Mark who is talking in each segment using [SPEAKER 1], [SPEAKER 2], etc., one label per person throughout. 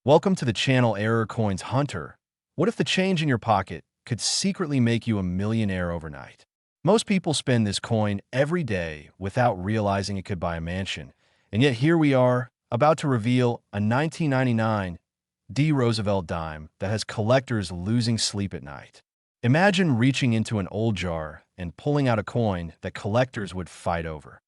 [SPEAKER 1] Welcome to the channel Error Coins Hunter. What if the change in your pocket could secretly make you a millionaire overnight? Most people spend this coin every day without realizing it could buy a mansion. And yet here we are, about to reveal a 1999 Roosevelt Dime that has collectors losing sleep at night. Imagine reaching into an old jar and pulling out a coin that collectors would fight over.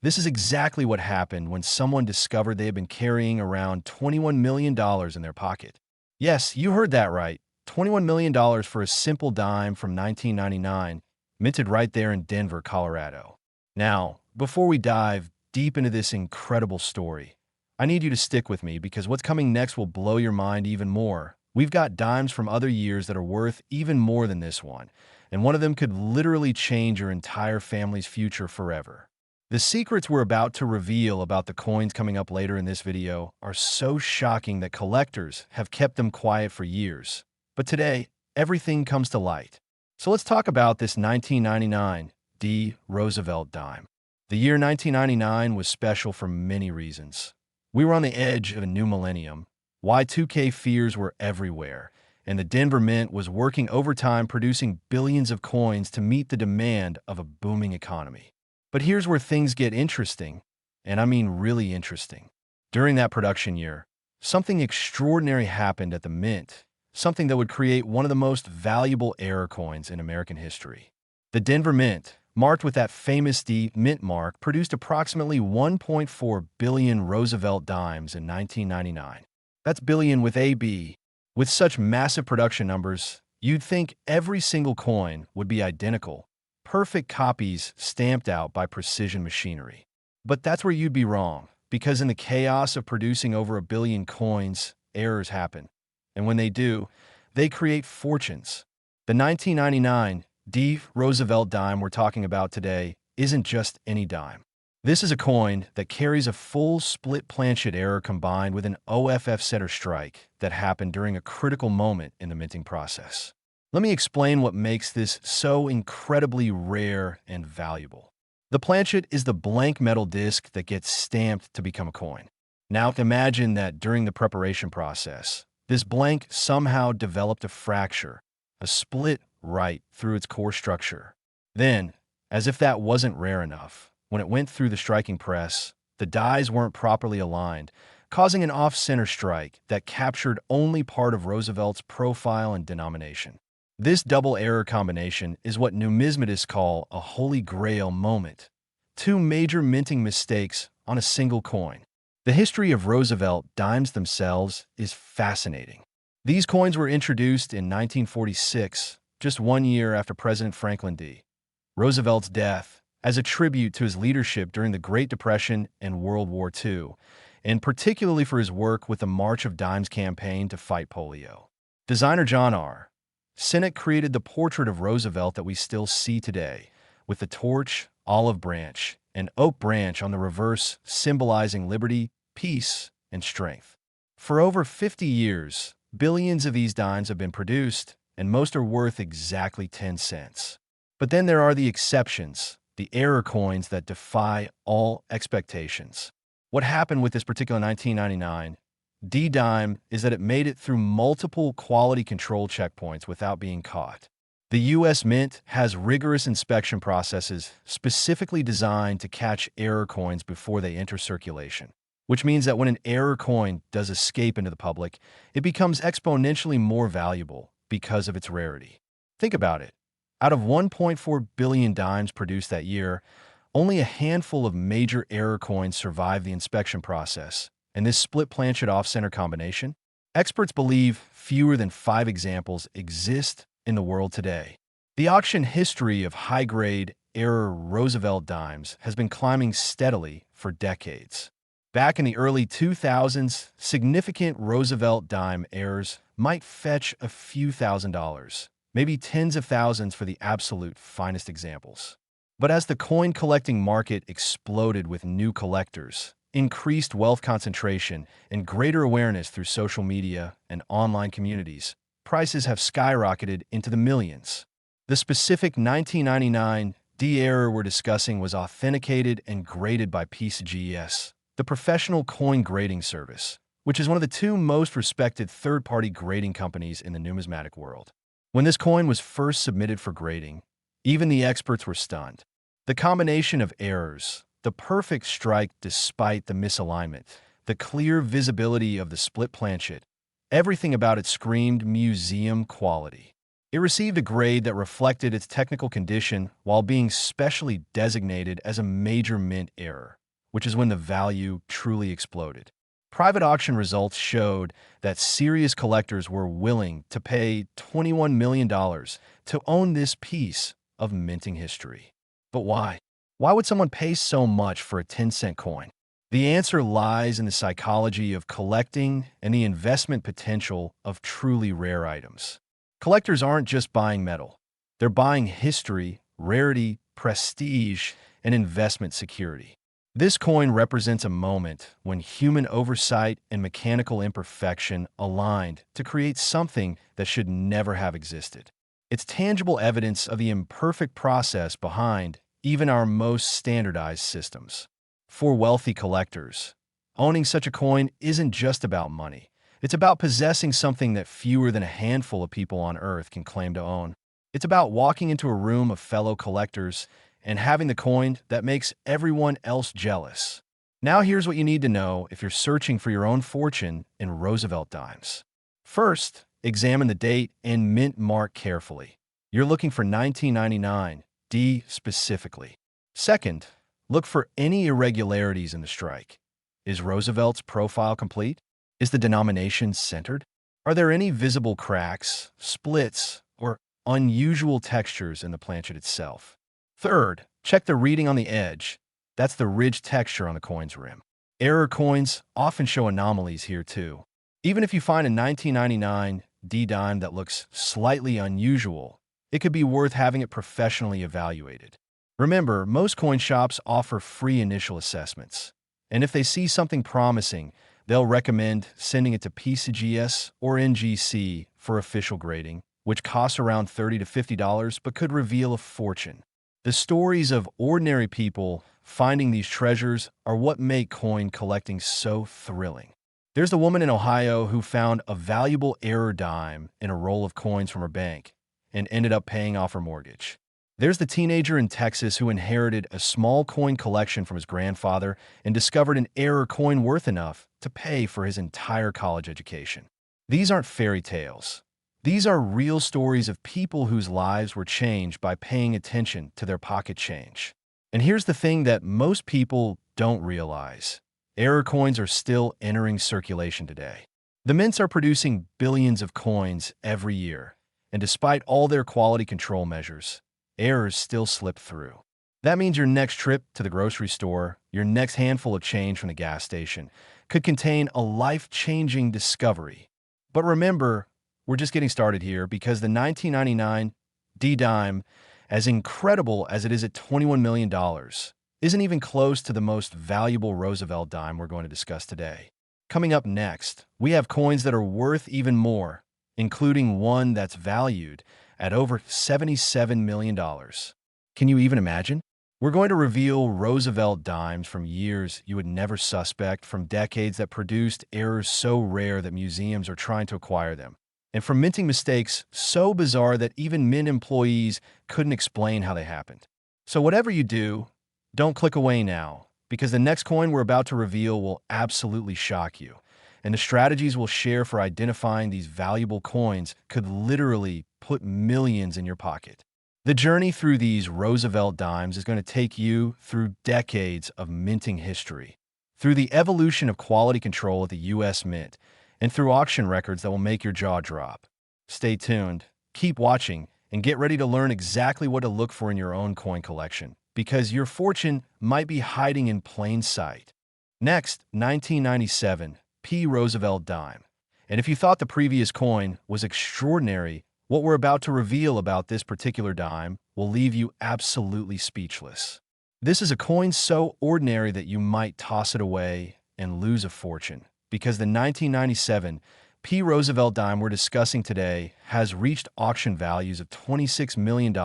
[SPEAKER 1] This is exactly what happened when someone discovered they had been carrying around $21 million in their pocket. Yes, you heard that right. $21 million for a simple dime from 1999, minted right there in Denver, Colorado. Now, before we dive deep into this incredible story, I need you to stick with me because what's coming next will blow your mind even more. We've got dimes from other years that are worth even more than this one, and one of them could literally change your entire family's future forever. The secrets we're about to reveal about the coins coming up later in this video are so shocking that collectors have kept them quiet for years. But today, everything comes to light. So let's talk about this 1999 Roosevelt Dime. The year 1999 was special for many reasons. We were on the edge of a new millennium. Y2K fears were everywhere, and the Denver Mint was working overtime producing billions of coins to meet the demand of a booming economy. But here's where things get interesting, and I mean really interesting. During that production year, something extraordinary happened at the Mint, something that would create one of the most valuable error coins in American history. The Denver Mint, marked with that famous D Mint mark, produced approximately 1.4 billion Roosevelt Dimes in 1999. That's billion with a B. With such massive production numbers, you'd think every single coin would be identical, perfect copies stamped out by precision machinery. But that's where you'd be wrong, because in the chaos of producing over a billion coins, errors happen. And when they do, they create fortunes. The 1999 Roosevelt Dime we're talking about today isn't just any dime. This is a coin that carries a full split planchet error combined with an OFF center strike that happened during a critical moment in the minting process. Let me explain what makes this so incredibly rare and valuable. The planchet is the blank metal disc that gets stamped to become a coin. Now imagine that during the preparation process, this blank somehow developed a fracture, a split right through its core structure. Then, as if that wasn't rare enough, when it went through the striking press, the dies weren't properly aligned, causing an off-center strike that captured only part of Roosevelt's profile and denomination. This double error combination is what numismatists call a holy grail moment. Two major minting mistakes on a single coin. The history of Roosevelt dimes themselves is fascinating. These coins were introduced in 1946, just 1 year after President Franklin D. Roosevelt's death, as a tribute to his leadership during the Great Depression and World War II, and particularly for his work with the March of Dimes campaign to fight polio. Designer John R. Sinnott created the portrait of Roosevelt that we still see today, with the torch, olive branch, and oak branch on the reverse symbolizing liberty, peace, and strength. For over 50 years, billions of these dimes have been produced, and most are worth exactly 10 cents. But then there are the exceptions, the error coins that defy all expectations. What happened with this particular 1999 dime is that it made it through multiple quality control checkpoints without being caught. The U.S. Mint has rigorous inspection processes specifically designed to catch error coins before they enter circulation, which means that when an error coin does escape into the public, it becomes exponentially more valuable because of its rarity. Think about it. Out of 1.4 billion dimes produced that year, only a handful of major error coins survived the inspection process. And this split planchet off-center combination? Experts believe fewer than 5 examples exist in the world today. The auction history of high-grade error Roosevelt dimes has been climbing steadily for decades. Back in the early 2000s, significant Roosevelt dime errors might fetch a few $1,000s, maybe tens of thousands for the absolute finest examples. But as the coin collecting market exploded with new collectors, increased wealth concentration, and greater awareness through social media and online communities, prices have skyrocketed into the millions. The specific 1999 error we're discussing was authenticated and graded by PCGS, the professional coin grading service, which is one of the two most respected third-party grading companies in the numismatic world. When this coin was first submitted for grading, even the experts were stunned. The combination of errors, the perfect strike despite the misalignment, the clear visibility of the split planchet, everything about it screamed museum quality. It received a grade that reflected its technical condition while being specially designated as a major mint error, which is when the value truly exploded. Private auction results showed that serious collectors were willing to pay $21 million to own this piece of minting history. But why? Why would someone pay so much for a 10-cent coin? The answer lies in the psychology of collecting and the investment potential of truly rare items. Collectors aren't just buying metal. They're buying history, rarity, prestige, and investment security. This coin represents a moment when human oversight and mechanical imperfection aligned to create something that should never have existed. It's tangible evidence of the imperfect process behind even our most standardized systems. For wealthy collectors, owning such a coin isn't just about money. It's about possessing something that fewer than a handful of people on Earth can claim to own. It's about walking into a room of fellow collectors and having the coin that makes everyone else jealous. Now here's what you need to know if you're searching for your own fortune in Roosevelt Dimes. First, examine the date and mint mark carefully. You're looking for 1999, D specifically. Second, look for any irregularities in the strike. Is Roosevelt's profile complete? Is the denomination centered? Are there any visible cracks, splits, or unusual textures in the planchet itself? Third, check the reading on the edge. That's the ridged texture on the coin's rim. Error coins often show anomalies here too. Even if you find a 1999 D dime that looks slightly unusual, it could be worth having it professionally evaluated. Remember, most coin shops offer free initial assessments, and if they see something promising, they'll recommend sending it to PCGS or NGC for official grading, which costs around $30 to $50 but could reveal a fortune. The stories of ordinary people finding these treasures are what make coin collecting so thrilling. There's the woman in Ohio who found a valuable error dime in a roll of coins from her bank and ended up paying off her mortgage. There's the teenager in Texas who inherited a small coin collection from his grandfather and discovered an error coin worth enough to pay for his entire college education. These aren't fairy tales. These are real stories of people whose lives were changed by paying attention to their pocket change. And here's the thing that most people don't realize. Error coins are still entering circulation today. The mints are producing billions of coins every year, and despite all their quality control measures, errors still slip through. That means your next trip to the grocery store, your next handful of change from the gas station, could contain a life-changing discovery. But remember, we're just getting started here because the 1999 D dime, as incredible as it is at $21 million, isn't even close to the most valuable Roosevelt dime we're going to discuss today. Coming up next, we have coins that are worth even more, including one that's valued at over $77 million. Can you even imagine? We're going to reveal Roosevelt dimes from years you would never suspect, from decades that produced errors so rare that museums are trying to acquire them, and from minting mistakes so bizarre that even mint employees couldn't explain how they happened. So whatever you do, don't click away now, because the next coin we're about to reveal will absolutely shock you, and the strategies we'll share for identifying these valuable coins could literally put millions in your pocket. The journey through these Roosevelt dimes is going to take you through decades of minting history, through the evolution of quality control at the U.S. Mint, and through auction records that will make your jaw drop. Stay tuned, keep watching, and get ready to learn exactly what to look for in your own coin collection, because your fortune might be hiding in plain sight. Next, 1997 P. Roosevelt Dime. And if you thought the previous coin was extraordinary, what we're about to reveal about this particular dime will leave you absolutely speechless. This is a coin so ordinary that you might toss it away and lose a fortune, because the 1997 P. Roosevelt dime we're discussing today has reached auction values of $26 million.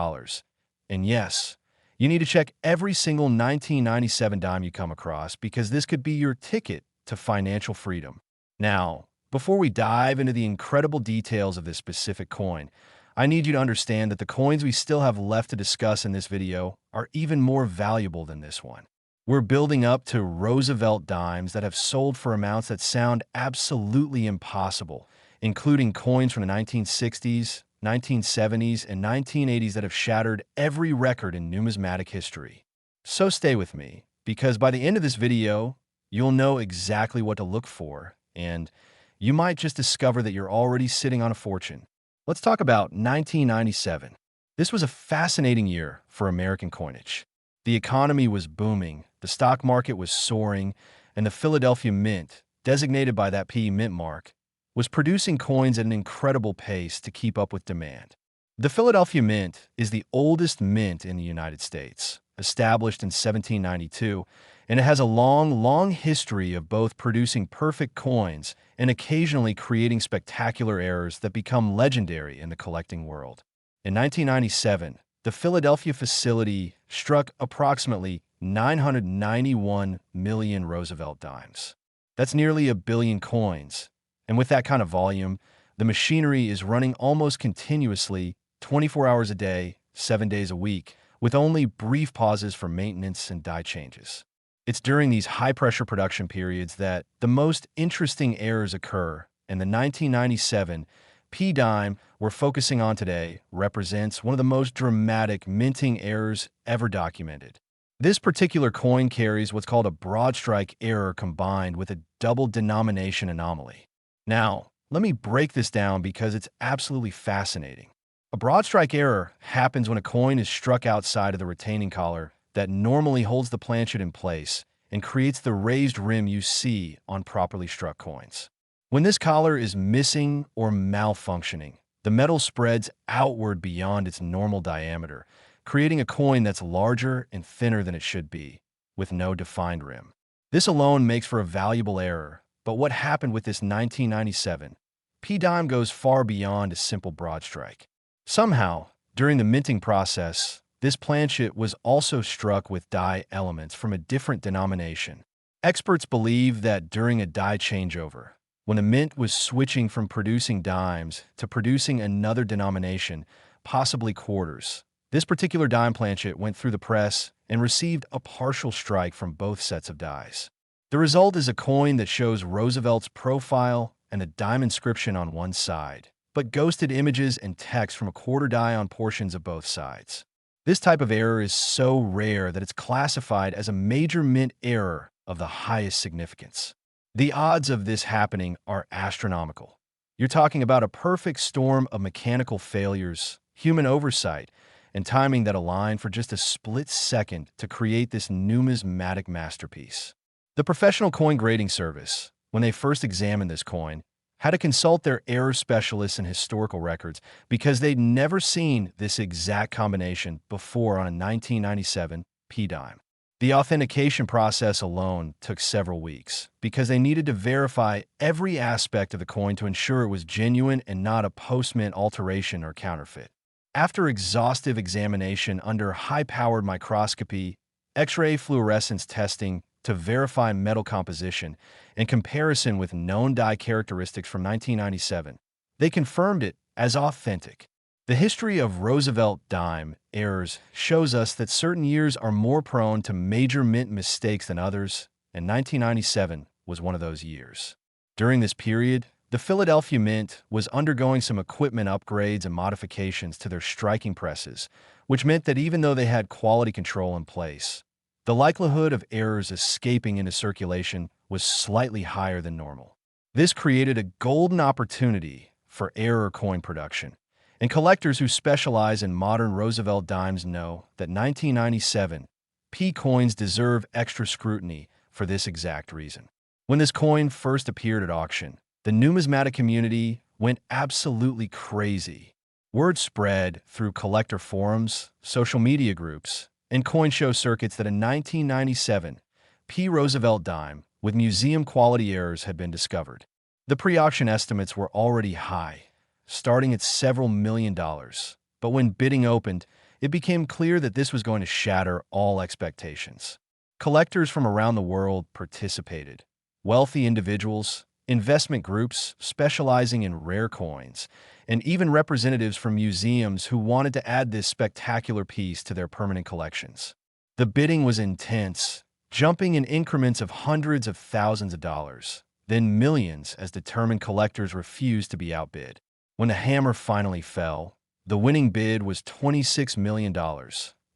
[SPEAKER 1] And yes, you need to check every single 1997 dime you come across, because this could be your ticket to financial freedom. Now, before we dive into the incredible details of this specific coin, I need you to understand that the coins we still have left to discuss in this video are even more valuable than this one. We're building up to Roosevelt Dimes that have sold for amounts that sound absolutely impossible, including coins from the 1960s, 1970s, and 1980s that have shattered every record in numismatic history. So stay with me, because by the end of this video, you'll know exactly what to look for, and you might just discover that you're already sitting on a fortune. Let's talk about 1997. This was a fascinating year for American coinage. The economy was booming, the stock market was soaring, and the Philadelphia Mint, designated by that P mint mark, was producing coins at an incredible pace to keep up with demand. The Philadelphia Mint is the oldest mint in the United States, established in 1792, and it has a long history of both producing perfect coins and occasionally creating spectacular errors that become legendary in the collecting world. In 1997, the Philadelphia facility struck approximately 991 million Roosevelt Dimes. That's nearly a billion coins. And with that kind of volume, the machinery is running almost continuously, 24 hours a day, 7 days a week, with only brief pauses for maintenance and die changes. It's during these high-pressure production periods that the most interesting errors occur, and the 1997 P dime we're focusing on today represents one of the most dramatic minting errors ever documented. This particular coin carries what's called a broadstrike error combined with a double denomination anomaly. Now, let me break this down because it's absolutely fascinating. A broadstrike error happens when a coin is struck outside of the retaining collar that normally holds the planchet in place and creates the raised rim you see on properly struck coins. When this collar is missing or malfunctioning, the metal spreads outward beyond its normal diameter, creating a coin that's larger and thinner than it should be, with no defined rim. This alone makes for a valuable error, but what happened with this 1997 P dime goes far beyond a simple broadstrike. Somehow, during the minting process, this planchet was also struck with die elements from a different denomination. Experts believe that during a die changeover, when the mint was switching from producing dimes to producing another denomination, possibly quarters, this particular dime planchet went through the press and received a partial strike from both sets of dies. The result is a coin that shows Roosevelt's profile and a dime inscription on one side, but ghosted images and text from a quarter die on portions of both sides. This type of error is so rare that it's classified as a major mint error of the highest significance. The odds of this happening are astronomical. You're talking about a perfect storm of mechanical failures, human oversight, and timing that align for just a split second to create this numismatic masterpiece. The professional coin grading service, when they first examined this coin, had to consult their error specialists and historical records because they'd never seen this exact combination before on a 1997 P dime. The authentication process alone took several weeks because they needed to verify every aspect of the coin to ensure it was genuine and not a post-mint alteration or counterfeit. After exhaustive examination under high-powered microscopy, X-ray fluorescence testing to verify metal composition, and comparison with known die characteristics from 1997, they confirmed it as authentic. The history of Roosevelt Dime errors shows us that certain years are more prone to major mint mistakes than others, and 1997 was one of those years. During this period, the Philadelphia Mint was undergoing some equipment upgrades and modifications to their striking presses, which meant that even though they had quality control in place, the likelihood of errors escaping into circulation was slightly higher than normal. This created a golden opportunity for error coin production, and collectors who specialize in modern Roosevelt dimes know that 1997 P coins deserve extra scrutiny for this exact reason. When this coin first appeared at auction, the numismatic community went absolutely crazy. Word spread through collector forums, social media groups, and coin show circuits that a 1997 P Roosevelt dime with museum-quality errors had been discovered. The pre-auction estimates were already high, starting at several $1 million. But when bidding opened, it became clear that this was going to shatter all expectations. Collectors from around the world participated. Wealthy individuals, investment groups specializing in rare coins, and even representatives from museums who wanted to add this spectacular piece to their permanent collections. The bidding was intense, jumping in increments of hundreds of thousands of dollars, then millions as determined collectors refused to be outbid. When the hammer finally fell, the winning bid was $26 million,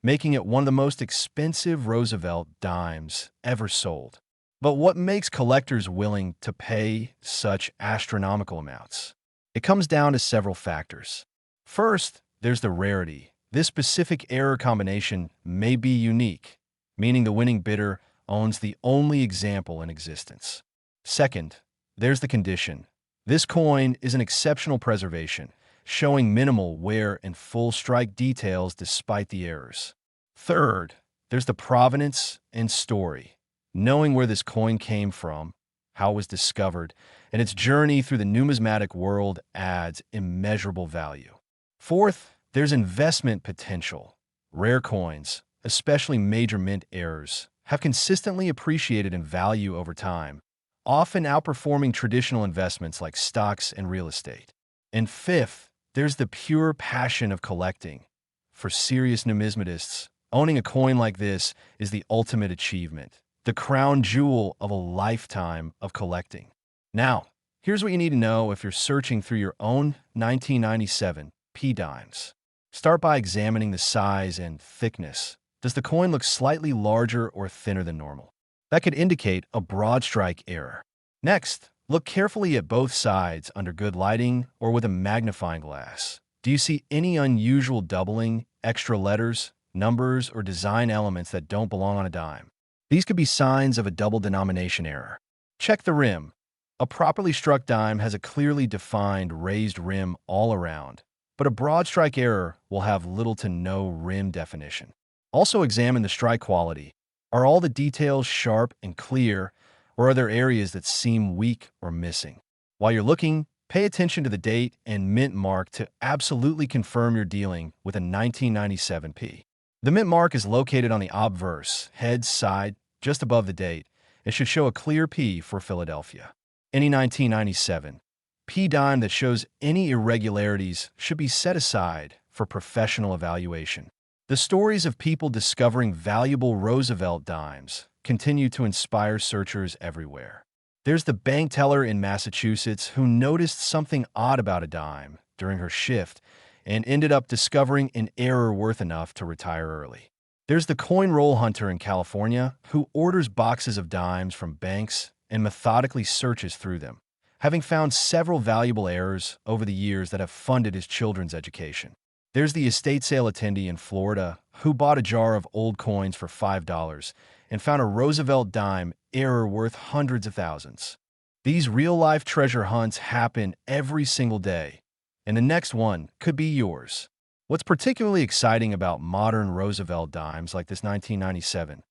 [SPEAKER 1] making it one of the most expensive Roosevelt dimes ever sold. But what makes collectors willing to pay such astronomical amounts? It comes down to several factors. First, there's the rarity. This specific error combination may be unique, meaning the winning bidder owns the only example in existence. Second, there's the condition. This coin is an exceptional preservation, showing minimal wear and full strike details despite the errors. Third, there's the provenance and story. Knowing where this coin came from, how it was discovered, and its journey through the numismatic world adds immeasurable value. Fourth, there's investment potential. Rare coins, especially major mint errors, have consistently appreciated in value over time, often outperforming traditional investments like stocks and real estate. And fifth, there's the pure passion of collecting. For serious numismatists, owning a coin like this is the ultimate achievement, the crown jewel of a lifetime of collecting. Now, here's what you need to know if you're searching through your own 1997 P dimes. Start by examining the size and thickness. Does the coin look slightly larger or thinner than normal? That could indicate a broadstrike error. Next, look carefully at both sides under good lighting or with a magnifying glass. Do you see any unusual doubling, extra letters, numbers, or design elements that don't belong on a dime? These could be signs of a double denomination error. Check the rim. A properly struck dime has a clearly defined raised rim all around, but a broadstrike error will have little to no rim definition. Also examine the strike quality. Are all the details sharp and clear, or are there areas that seem weak or missing? While you're looking, pay attention to the date and mint mark to absolutely confirm you're dealing with a 1997 P. The mint mark is located on the obverse, head side, just above the date. It should show a clear P for Philadelphia. Any 1997 P dime that shows any irregularities should be set aside for professional evaluation. The stories of people discovering valuable Roosevelt dimes continue to inspire searchers everywhere. There's the bank teller in Massachusetts who noticed something odd about a dime during her shift and ended up discovering an error worth enough to retire early. There's the coin roll hunter in California who orders boxes of dimes from banks and methodically searches through them, having found several valuable errors over the years that have funded his children's education. There's the estate sale attendee in Florida who bought a jar of old coins for $5 and found a Roosevelt dime error worth hundreds of thousands. These real-life treasure hunts happen every single day, and the next one could be yours. What's particularly exciting about modern Roosevelt dimes like this 1997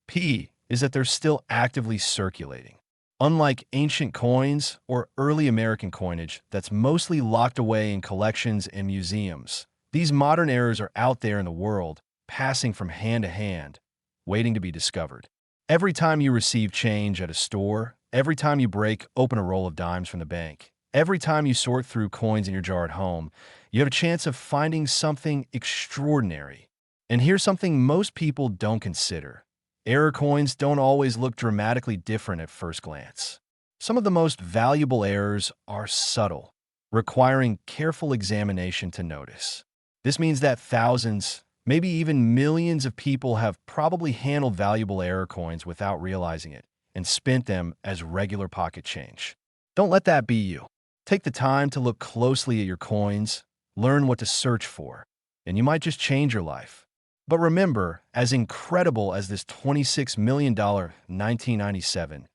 [SPEAKER 1] P is that they're still actively circulating. Unlike ancient coins or early American coinage that's mostly locked away in collections and museums, these modern errors are out there in the world, passing from hand to hand, waiting to be discovered. Every time you receive change at a store, every time you break open a roll of dimes from the bank, every time you sort through coins in your jar at home, you have a chance of finding something extraordinary. And here's something most people don't consider. Error coins don't always look dramatically different at first glance. Some of the most valuable errors are subtle, requiring careful examination to notice. This means that thousands, maybe even millions of people have probably handled valuable error coins without realizing it and spent them as regular pocket change. Don't let that be you. Take the time to look closely at your coins, learn what to search for, and you might just change your life. But remember, as incredible as this $26 million 1997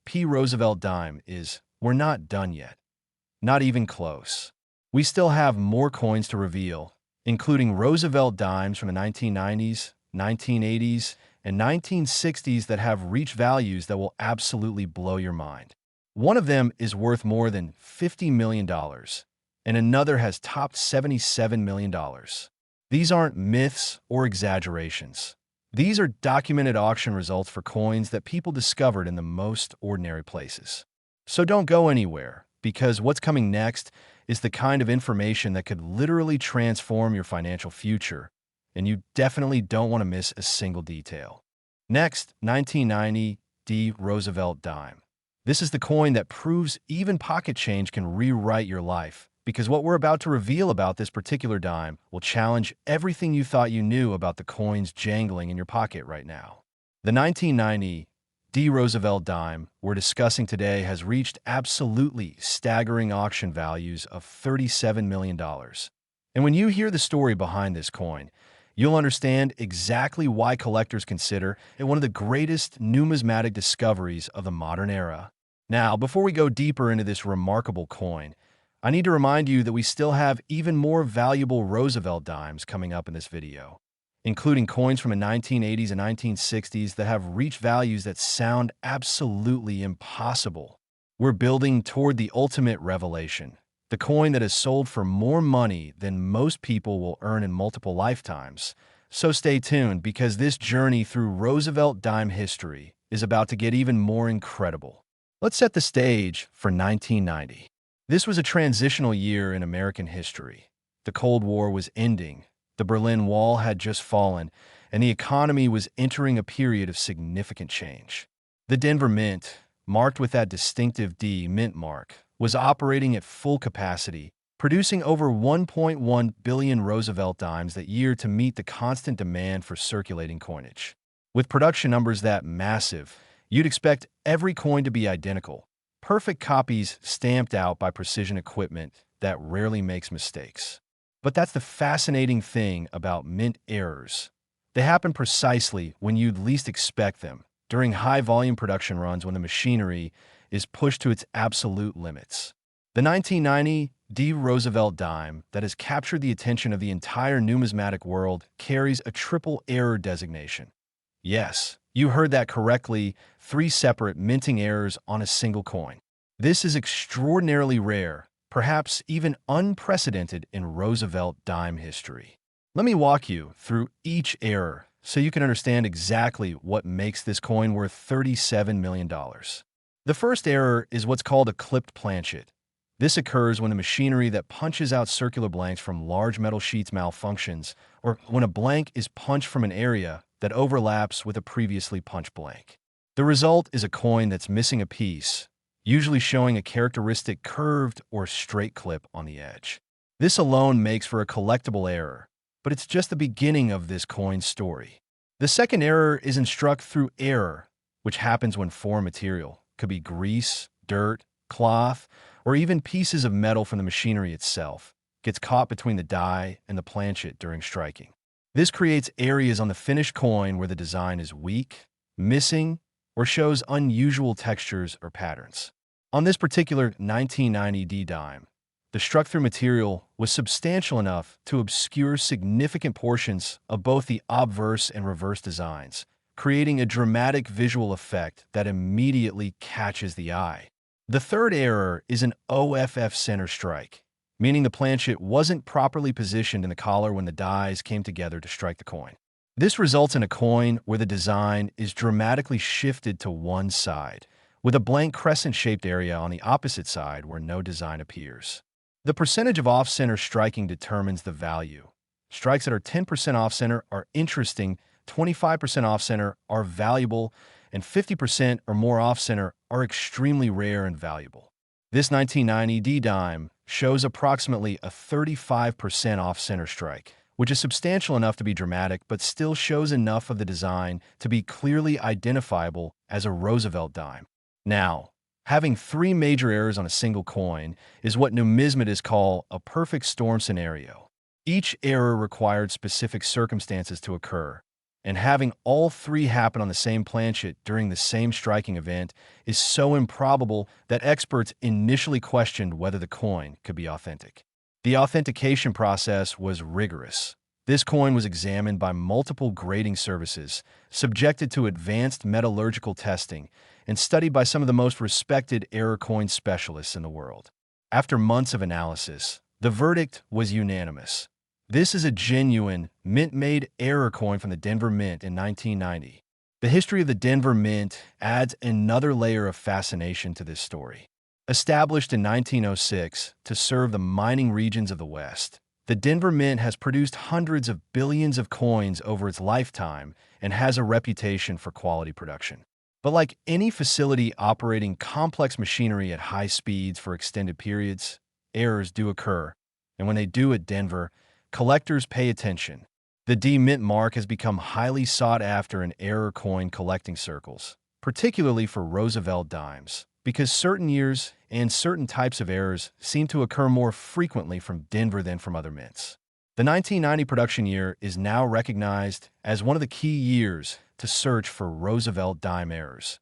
[SPEAKER 1] P. Roosevelt dime is, we're not done yet. Not even close. We still have more coins to reveal, including Roosevelt dimes from the 1990s, 1980s, and 1960s that have reached values that will absolutely blow your mind. One of them is worth more than $50 million, and another has topped $77 million. These aren't myths or exaggerations. These are documented auction results for coins that people discovered in the most ordinary places. So don't go anywhere, because what's coming next is the kind of information that could literally transform your financial future, and you definitely don't want to miss a single detail. Next, 1990 D Roosevelt Dime. This is the coin that proves even pocket change can rewrite your life, because what we're about to reveal about this particular dime will challenge everything you thought you knew about the coins jangling in your pocket right now. The 1990 D Roosevelt Dime we're discussing today has reached absolutely staggering auction values of $37 million. And when you hear the story behind this coin, you'll understand exactly why collectors consider it one of the greatest numismatic discoveries of the modern era. Now, before we go deeper into this remarkable coin, I need to remind you that we still have even more valuable Roosevelt dimes coming up in this video, including coins from the 1980s and 1960s that have reached values that sound absolutely impossible. We're building toward the ultimate revelation, the coin that has sold for more money than most people will earn in multiple lifetimes. So stay tuned, because this journey through Roosevelt dime history is about to get even more incredible. Let's set the stage for 1990. This was a transitional year in American history. The Cold War was ending, the Berlin Wall had just fallen, and the economy was entering a period of significant change. The Denver Mint, marked with that distinctive D mint mark, was operating at full capacity, producing over 1.1 billion Roosevelt dimes that year to meet the constant demand for circulating coinage. With production numbers that massive, you'd expect every coin to be identical, perfect copies stamped out by precision equipment that rarely makes mistakes. But that's the fascinating thing about mint errors. They happen precisely when you'd least expect them, during high-volume production runs when the machinery is pushed to its absolute limits. The 1990 D Roosevelt dime that has captured the attention of the entire numismatic world carries a triple error designation. Yes, you heard that correctly, 3 separate minting errors on a single coin. This is extraordinarily rare, perhaps even unprecedented in Roosevelt dime history. Let me walk you through each error so you can understand exactly what makes this coin worth $37 million. The first error is what's called a clipped planchet. This occurs when the machinery that punches out circular blanks from large metal sheets malfunctions, or when a blank is punched from an area that overlaps with a previously punched blank. The result is a coin that's missing a piece, usually showing a characteristic curved or straight clip on the edge. This alone makes for a collectible error, but it's just the beginning of this coin's story. The second error is in struck-through error, which happens when foreign material, could be grease, dirt, cloth, or even pieces of metal from the machinery itself, gets caught between the die and the planchet during striking. This creates areas on the finished coin where the design is weak, missing, or shows unusual textures or patterns. On this particular 1990 D dime, the struck-through material was substantial enough to obscure significant portions of both the obverse and reverse designs, creating a dramatic visual effect that immediately catches the eye. The third error is an OFF center strike, meaning the planchet wasn't properly positioned in the collar when the dies came together to strike the coin. This results in a coin where the design is dramatically shifted to one side, with a blank crescent-shaped area on the opposite side where no design appears. The percentage of off-center striking determines the value. Strikes that are 10% off-center are interesting, 25% off-center are valuable, and 50% or more off-center are extremely rare and valuable. This 1990 D dime shows approximately a 35% off-center strike, which is substantial enough to be dramatic but still shows enough of the design to be clearly identifiable as a Roosevelt dime. Now, having 3 major errors on a single coin is what numismatists call a perfect storm scenario. Each error required specific circumstances to occur, and having all 3 happen on the same planchet during the same striking event is so improbable that experts initially questioned whether the coin could be authentic. The authentication process was rigorous. This coin was examined by multiple grading services, subjected to advanced metallurgical testing, and studied by some of the most respected error coin specialists in the world. After months of analysis, the verdict was unanimous. This is a genuine, mint-made error coin from the Denver Mint in 1990. The history of the Denver Mint adds another layer of fascination to this story. Established in 1906 to serve the mining regions of the West, the Denver Mint has produced hundreds of billions of coins over its lifetime and has a reputation for quality production. But like any facility operating complex machinery at high speeds for extended periods, errors do occur, and when they do at Denver, collectors pay attention. The D Mint mark has become highly sought after in error coin collecting circles, particularly for Roosevelt Dimes, because certain years and certain types of errors seem to occur more frequently from Denver than from other mints. The 1990 production year is now recognized as one of the key years to search for Roosevelt Dime errors,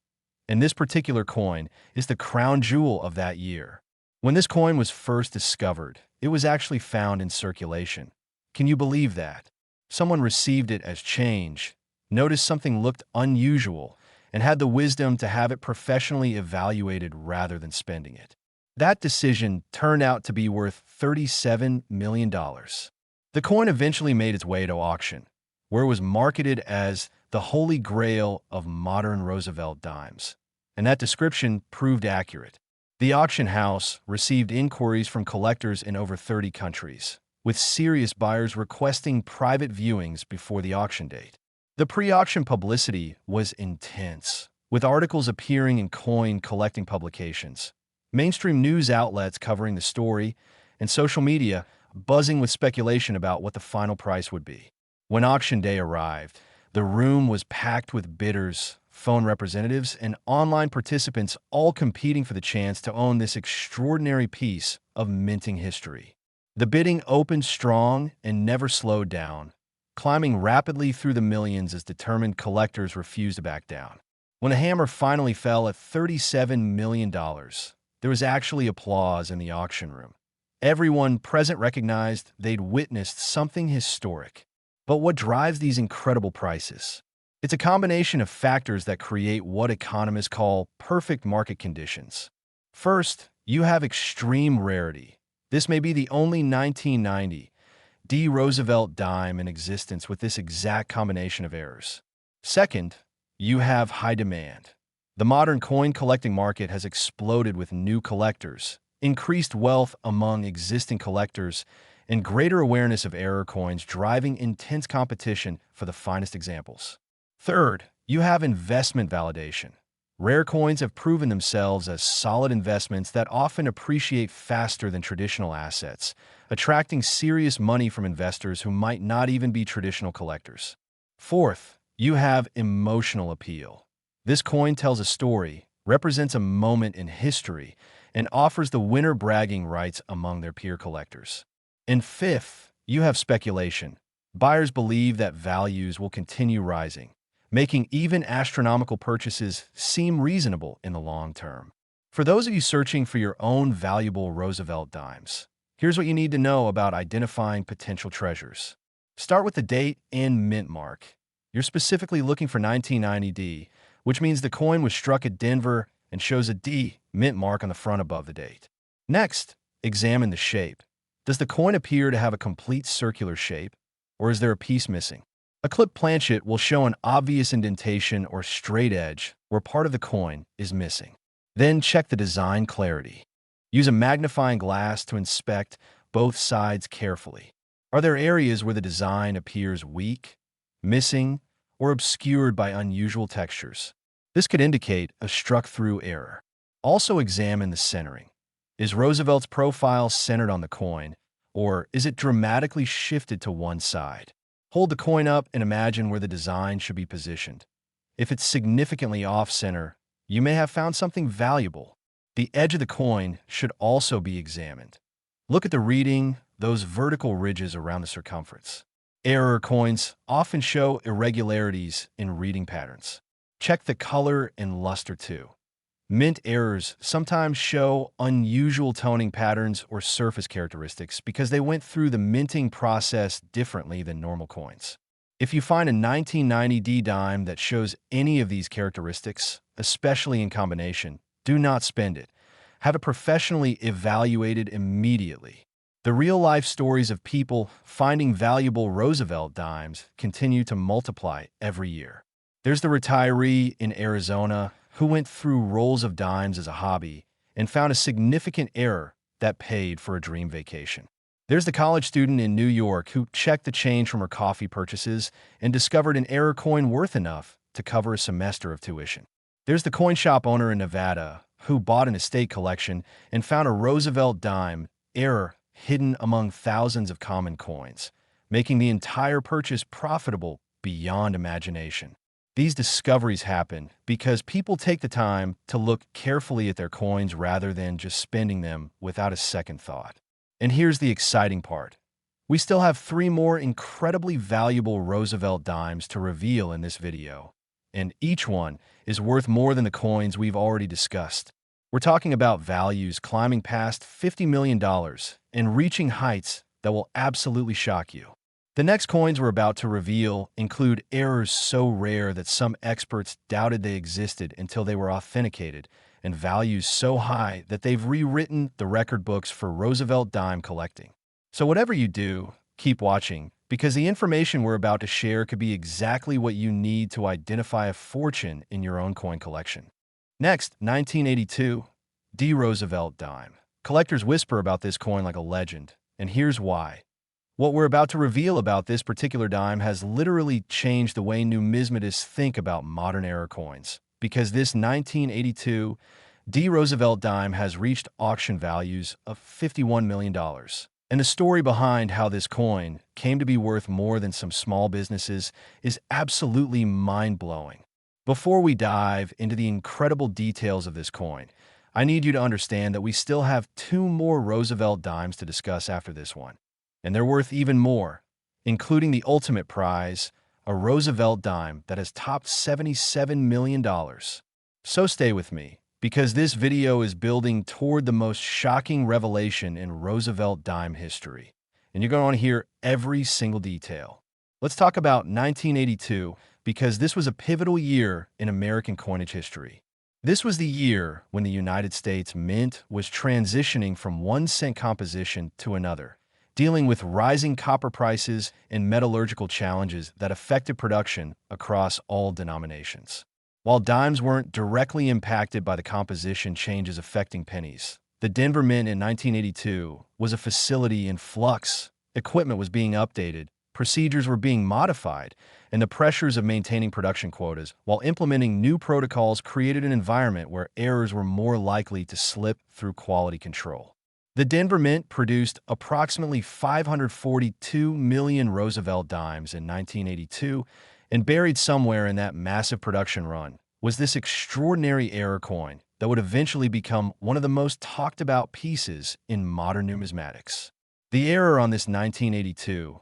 [SPEAKER 1] and this particular coin is the crown jewel of that year. When this coin was first discovered, it was actually found in circulation. Can you believe that? Someone received it as change, noticed something looked unusual, and had the wisdom to have it professionally evaluated rather than spending it. That decision turned out to be worth $37 million. The coin eventually made its way to auction, where it was marketed as the Holy Grail of modern Roosevelt Dimes, and that description proved accurate. The auction house received inquiries from collectors in over 30 countries, with serious buyers requesting private viewings before the auction date. The pre-auction publicity was intense, with articles appearing in coin collecting publications, mainstream news outlets covering the story, and social media buzzing with speculation about what the final price would be. When auction day arrived, the room was packed with bidders, phone representatives, and online participants all competing for the chance to own this extraordinary piece of minting history. The bidding opened strong and never slowed down, climbing rapidly through the millions as determined collectors refused to back down. When the hammer finally fell at $37 million, there was actually applause in the auction room. Everyone present recognized they'd witnessed something historic. But what drives these incredible prices? It's a combination of factors that create what economists call perfect market conditions. First, you have extreme rarity. This may be the only 1990 D. Roosevelt Dime in existence with this exact combination of errors. Second, you have high demand. The modern coin collecting market has exploded with new collectors, increased wealth among existing collectors, and greater awareness of error coins driving intense competition for the finest examples. Third, you have investment validation. Rare coins have proven themselves as solid investments that often appreciate faster than traditional assets, attracting serious money from investors who might not even be traditional collectors. Fourth, you have emotional appeal. This coin tells a story, represents a moment in history, and offers the winner bragging rights among their peer collectors. And fifth, you have speculation. Buyers believe that values will continue rising, making even astronomical purchases seem reasonable in the long term. For those of you searching for your own valuable Roosevelt Dimes, here's what you need to know about identifying potential treasures. Start with the date and mint mark. You're specifically looking for 1990 D, which means the coin was struck at Denver and shows a D mint mark on the front above the date. Next, examine the shape. Does the coin appear to have a complete circular shape, or is there a piece missing? A clipped planchet will show an obvious indentation or straight edge where part of the coin is missing. Then check the design clarity. Use a magnifying glass to inspect both sides carefully. Are there areas where the design appears weak, missing, or obscured by unusual textures? This could indicate a struck-through error. Also examine the centering. Is Roosevelt's profile centered on the coin, or is it dramatically shifted to one side? Hold the coin up and imagine where the design should be positioned. If it's significantly off-center, you may have found something valuable. The edge of the coin should also be examined. Look at the reading, those vertical ridges around the circumference. Error coins often show irregularities in reading patterns. Check the color and luster too. Mint errors sometimes show unusual toning patterns or surface characteristics because they went through the minting process differently than normal coins. If you find a 1990 D dime that shows any of these characteristics, especially in combination, do not spend it. Have it professionally evaluated immediately. The real-life stories of people finding valuable Roosevelt dimes continue to multiply every year. There's the retiree in Arizona who went through rolls of dimes as a hobby and found a significant error that paid for a dream vacation. There's the college student in New York who checked the change from her coffee purchases and discovered an error coin worth enough to cover a semester of tuition. There's the coin shop owner in Nevada who bought an estate collection and found a Roosevelt Dime error hidden among thousands of common coins, making the entire purchase profitable beyond imagination. These discoveries happen because people take the time to look carefully at their coins rather than just spending them without a second thought. And here's the exciting part. We still have 3 more incredibly valuable Roosevelt Dimes to reveal in this video, and each one is worth more than the coins we've already discussed. We're talking about values climbing past $50 million and reaching heights that will absolutely shock you. The next coins we're about to reveal include errors so rare that some experts doubted they existed until they were authenticated, and values so high that they've rewritten the record books for Roosevelt Dime collecting. So whatever you do, keep watching, because the information we're about to share could be exactly what you need to identify a fortune in your own coin collection. Next, 1982, D. Roosevelt Dime. Collectors whisper about this coin like a legend, and here's why. What we're about to reveal about this particular dime has literally changed the way numismatists think about modern era coins, because this 1982 D. Roosevelt Dime has reached auction values of $51 million. And the story behind how this coin came to be worth more than some small businesses is absolutely mind-blowing. Before we dive into the incredible details of this coin, I need you to understand that we still have 2 more Roosevelt Dimes to discuss after this one. And they're worth even more, including the ultimate prize, a Roosevelt Dime that has topped $77 million. So stay with me, because this video is building toward the most shocking revelation in Roosevelt Dime history, and you're going to want to hear every single detail. Let's talk about 1982, because this was a pivotal year in American coinage history. This was the year when the United States Mint was transitioning from 1-cent composition to another, dealing with rising copper prices and metallurgical challenges that affected production across all denominations. While dimes weren't directly impacted by the composition changes affecting pennies, the Denver Mint in 1982 was a facility in flux. Equipment was being updated, procedures were being modified, and the pressures of maintaining production quotas while implementing new protocols created an environment where errors were more likely to slip through quality control. The Denver Mint produced approximately 542 million Roosevelt Dimes in 1982, and buried somewhere in that massive production run was this extraordinary error coin that would eventually become one of the most talked about pieces in modern numismatics. The error on this 1982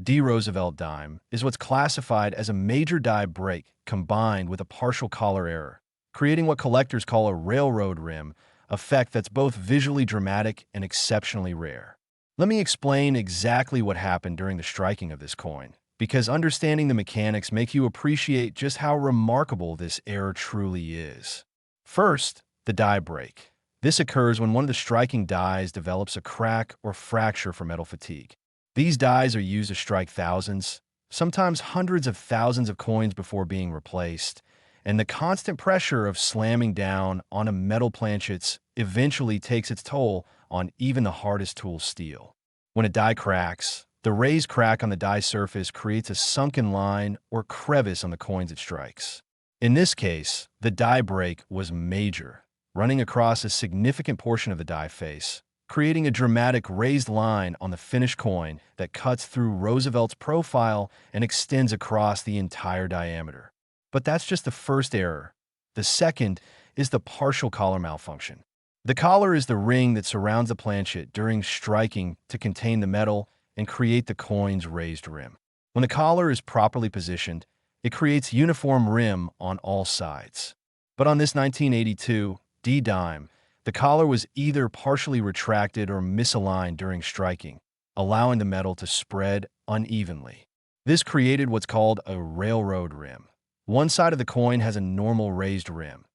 [SPEAKER 1] D. Roosevelt Dime is what's classified as a major die break combined with a partial collar error, creating what collectors call a railroad rim effect that's both visually dramatic and exceptionally rare. Let me explain exactly what happened during the striking of this coin, because understanding the mechanics make you appreciate just how remarkable this error truly is. First, the die break. This occurs when one of the striking dies develops a crack or fracture from metal fatigue. These dies are used to strike thousands, sometimes hundreds of thousands of coins before being replaced, and the constant pressure of slamming down on a metal planchets eventually takes its toll on even the hardest tool steel. When a die cracks, the raised crack on the die surface creates a sunken line or crevice on the coins it strikes. In this case, the die break was major, running across a significant portion of the die face, creating a dramatic raised line on the finished coin that cuts through Roosevelt's profile and extends across the entire diameter. But that's just the first error. The second is the partial collar malfunction. The collar is the ring that surrounds the planchet during striking to contain the metal and create the coin's raised rim. When the collar is properly positioned, it creates uniform rim on all sides. But on this 1982 D dime, the collar was either partially retracted or misaligned during striking, allowing the metal to spread unevenly. This created what's called a railroad rim. One side of the coin has a normal raised rim,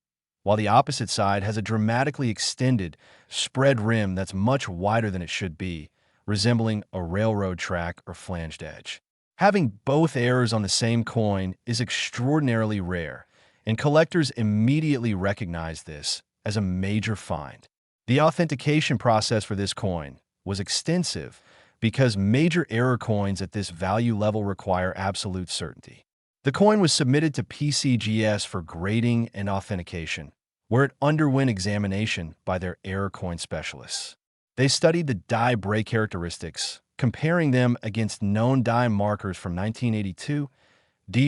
[SPEAKER 1] while the opposite side has a dramatically extended, spread rim that's much wider than it should be, resembling a railroad track or flanged edge. Having both errors on the same coin is extraordinarily rare, and collectors immediately recognize this as a major find. The authentication process for this coin was extensive because major error coins at this value level require absolute certainty. The coin was submitted to PCGS for grading and authentication, where it underwent examination by their error coin specialists. They studied the die break characteristics, comparing them against known die markers from 1982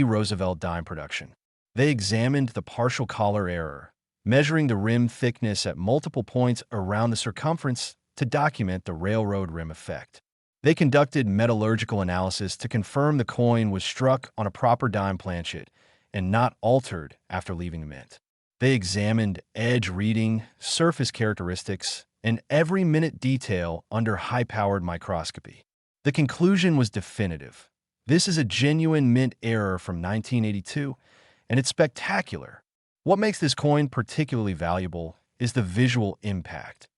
[SPEAKER 1] Roosevelt Dime production. They examined the partial collar error, measuring the rim thickness at multiple points around the circumference to document the railroad rim effect. They conducted metallurgical analysis to confirm the coin was struck on a proper dime planchet and not altered after leaving the mint. They examined edge reading, surface characteristics, and every minute detail under high-powered microscopy. The conclusion was definitive. This is a genuine mint error from 1982, and it's spectacular. What makes this coin particularly valuable is the visual impact.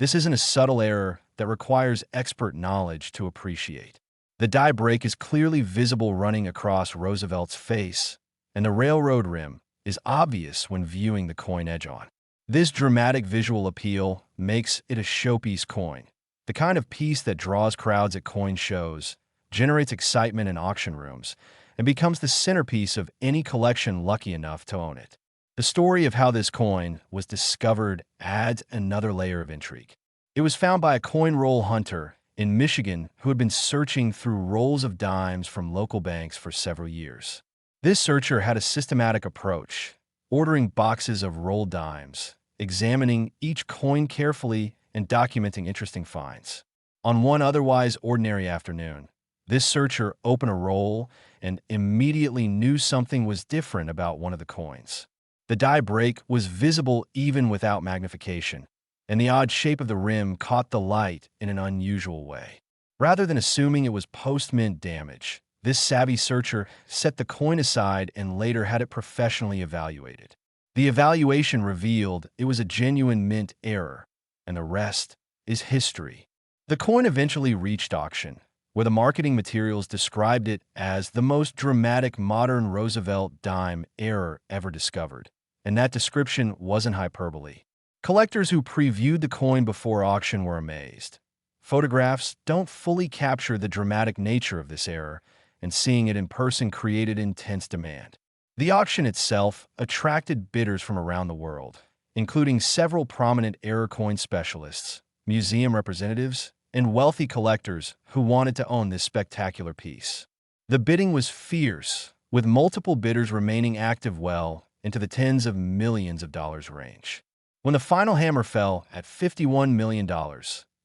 [SPEAKER 1] This isn't a subtle error that requires expert knowledge to appreciate. The die break is clearly visible running across Roosevelt's face, and the railroad rim is obvious when viewing the coin edge-on. This dramatic visual appeal makes it a showpiece coin, the kind of piece that draws crowds at coin shows, generates excitement in auction rooms, and becomes the centerpiece of any collection lucky enough to own it. The story of how this coin was discovered adds another layer of intrigue. It was found by a coin roll hunter in Michigan who had been searching through rolls of dimes from local banks for several years. This searcher had a systematic approach, ordering boxes of rolled dimes, examining each coin carefully, and documenting interesting finds. On one otherwise ordinary afternoon, this searcher opened a roll and immediately knew something was different about one of the coins. The die break was visible even without magnification, and the odd shape of the rim caught the light in an unusual way. Rather than assuming it was post-mint damage, this savvy searcher set the coin aside and later had it professionally evaluated. The evaluation revealed it was a genuine mint error, and the rest is history. The coin eventually reached auction, where the marketing materials described it as the most dramatic modern Roosevelt dime error ever discovered, and that description wasn't hyperbole. Collectors who previewed the coin before auction were amazed. Photographs don't fully capture the dramatic nature of this error, and seeing it in person created intense demand. The auction itself attracted bidders from around the world, including several prominent error coin specialists, museum representatives, and wealthy collectors who wanted to own this spectacular piece. The bidding was fierce, with multiple bidders remaining active well into the tens of millions of dollars range. When the final hammer fell at $51 million,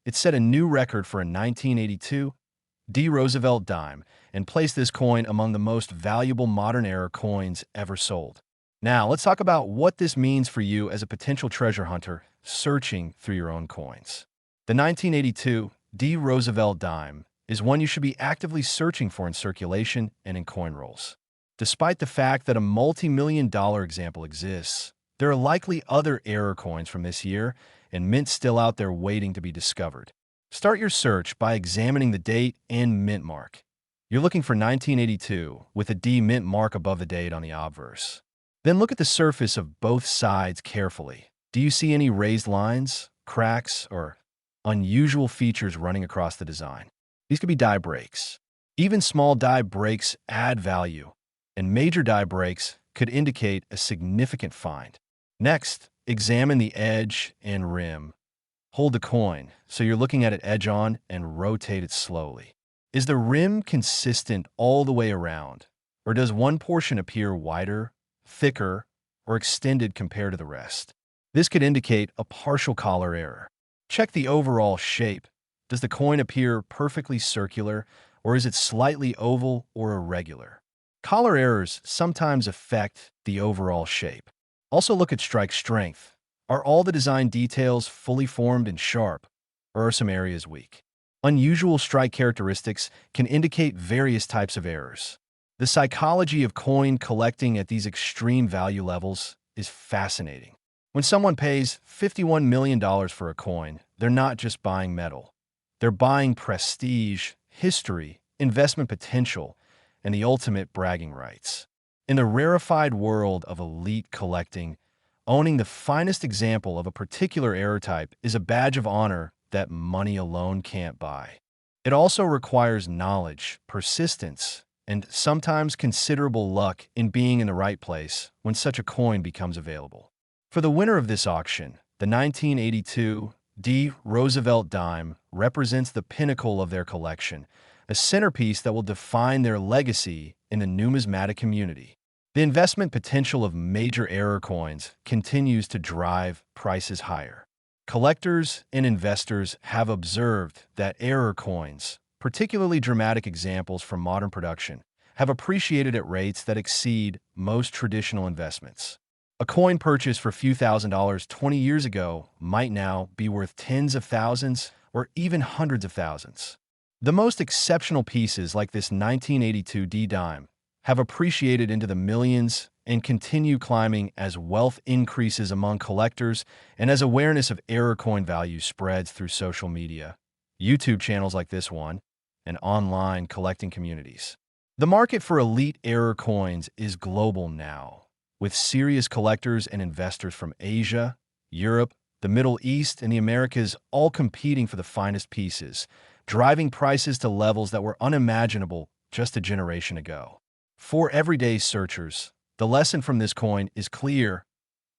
[SPEAKER 1] it set a new record for a 1982 Roosevelt Dime and placed this coin among the most valuable modern era coins ever sold. Now, let's talk about what this means for you as a potential treasure hunter searching through your own coins. The 1982 Roosevelt Dime is one you should be actively searching for in circulation and in coin rolls. Despite the fact that a multi-million-dollar example exists, there are likely other error coins from this year and mints still out there waiting to be discovered. Start your search by examining the date and mint mark. You're looking for 1982 with a D mint mark above the date on the obverse. Then look at the surface of both sides carefully. Do you see any raised lines, cracks, or unusual features running across the design? These could be die breaks. Even small die breaks add value, and major die breaks could indicate a significant find. Next, examine the edge and rim. Hold the coin so you're looking at it edge on and rotate it slowly. Is the rim consistent all the way around, or does one portion appear wider, thicker, or extended compared to the rest? This could indicate a partial collar error. Check the overall shape. Does the coin appear perfectly circular, or is it slightly oval or irregular? Collar errors sometimes affect the overall shape. Also look at strike strength. Are all the design details fully formed and sharp, or are some areas weak? Unusual strike characteristics can indicate various types of errors. The psychology of coin collecting at these extreme value levels is fascinating. When someone pays $51 million for a coin, they're not just buying metal. They're buying prestige, history, investment potential, and the ultimate bragging rights. In the rarefied world of elite collecting, Owning the finest example of a particular error type is a badge of honor that money alone can't buy. It also requires knowledge, persistence, and sometimes considerable luck in being in the right place when such a coin becomes available. For the winner of this auction, the 1982 D. Roosevelt Dime represents the pinnacle of their collection, a centerpiece that will define their legacy in the numismatic community. The investment potential of major error coins continues to drive prices higher. Collectors and investors have observed that error coins, particularly dramatic examples from modern production, have appreciated at rates that exceed most traditional investments. A coin purchased for a few $1,000s 20 years ago might now be worth tens of thousands or even hundreds of thousands. The most exceptional pieces like this 1982 D-Dime have appreciated into the millions and continue climbing as wealth increases among collectors and as awareness of error coin value spreads through social media, YouTube channels like this one, and online collecting communities. The market for elite error coins is global now, with serious collectors and investors from Asia, Europe, the Middle East, and the Americas all competing for the finest pieces, driving prices to levels that were unimaginable just a generation ago. For everyday searchers, the lesson from this coin is clear.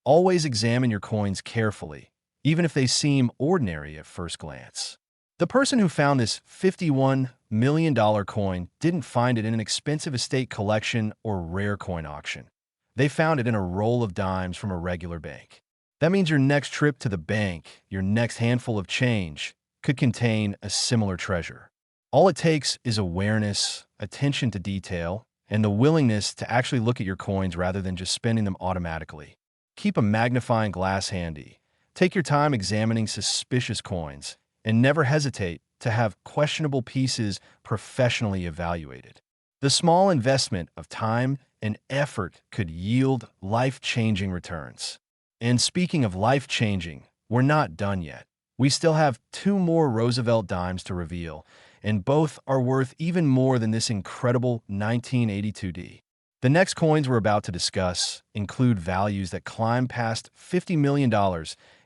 [SPEAKER 1] Always examine your coins carefully, even if they seem ordinary at first glance. The person who found this $51 million coin didn't find it in an expensive estate collection or rare coin auction. They found it in a roll of dimes from a regular bank. That means your next trip to the bank, your next handful of change, could contain a similar treasure. All it takes is awareness, attention to detail, and the willingness to actually look at your coins rather than just spending them automatically. Keep a magnifying glass handy. Take your time examining suspicious coins, and never hesitate to have questionable pieces professionally evaluated. The small investment of time and effort could yield life-changing returns. And speaking of life-changing, we're not done yet. We still have 2 more Roosevelt Dimes to reveal, and both are worth even more than this incredible 1982D. The next coins we're about to discuss include values that climb past $50 million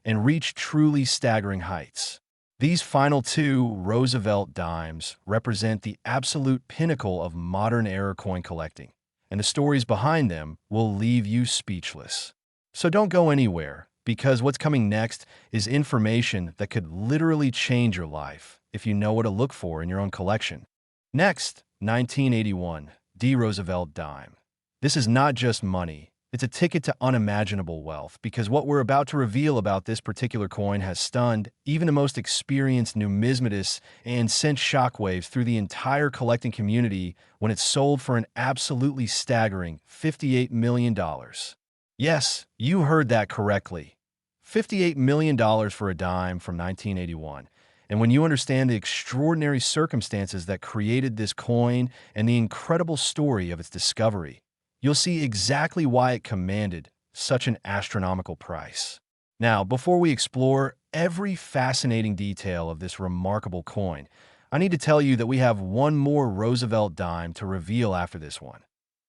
[SPEAKER 1] and reach truly staggering heights. These final 2 Roosevelt Dimes represent the absolute pinnacle of modern error coin collecting, and the stories behind them will leave you speechless. So don't go anywhere, because what's coming next is information that could literally change your life if you know what to look for in your own collection. Next, 1981 D. Roosevelt Dime. This is not just money. It's a ticket to unimaginable wealth, because what we're about to reveal about this particular coin has stunned even the most experienced numismatists and sent shockwaves through the entire collecting community when it sold for an absolutely staggering $58 million. Yes, you heard that correctly. $58 million for a dime from 1981. And when you understand the extraordinary circumstances that created this coin and the incredible story of its discovery, you'll see exactly why it commanded such an astronomical price. Now, before we explore every fascinating detail of this remarkable coin, I need to tell you that we have one more Roosevelt dime to reveal after this one.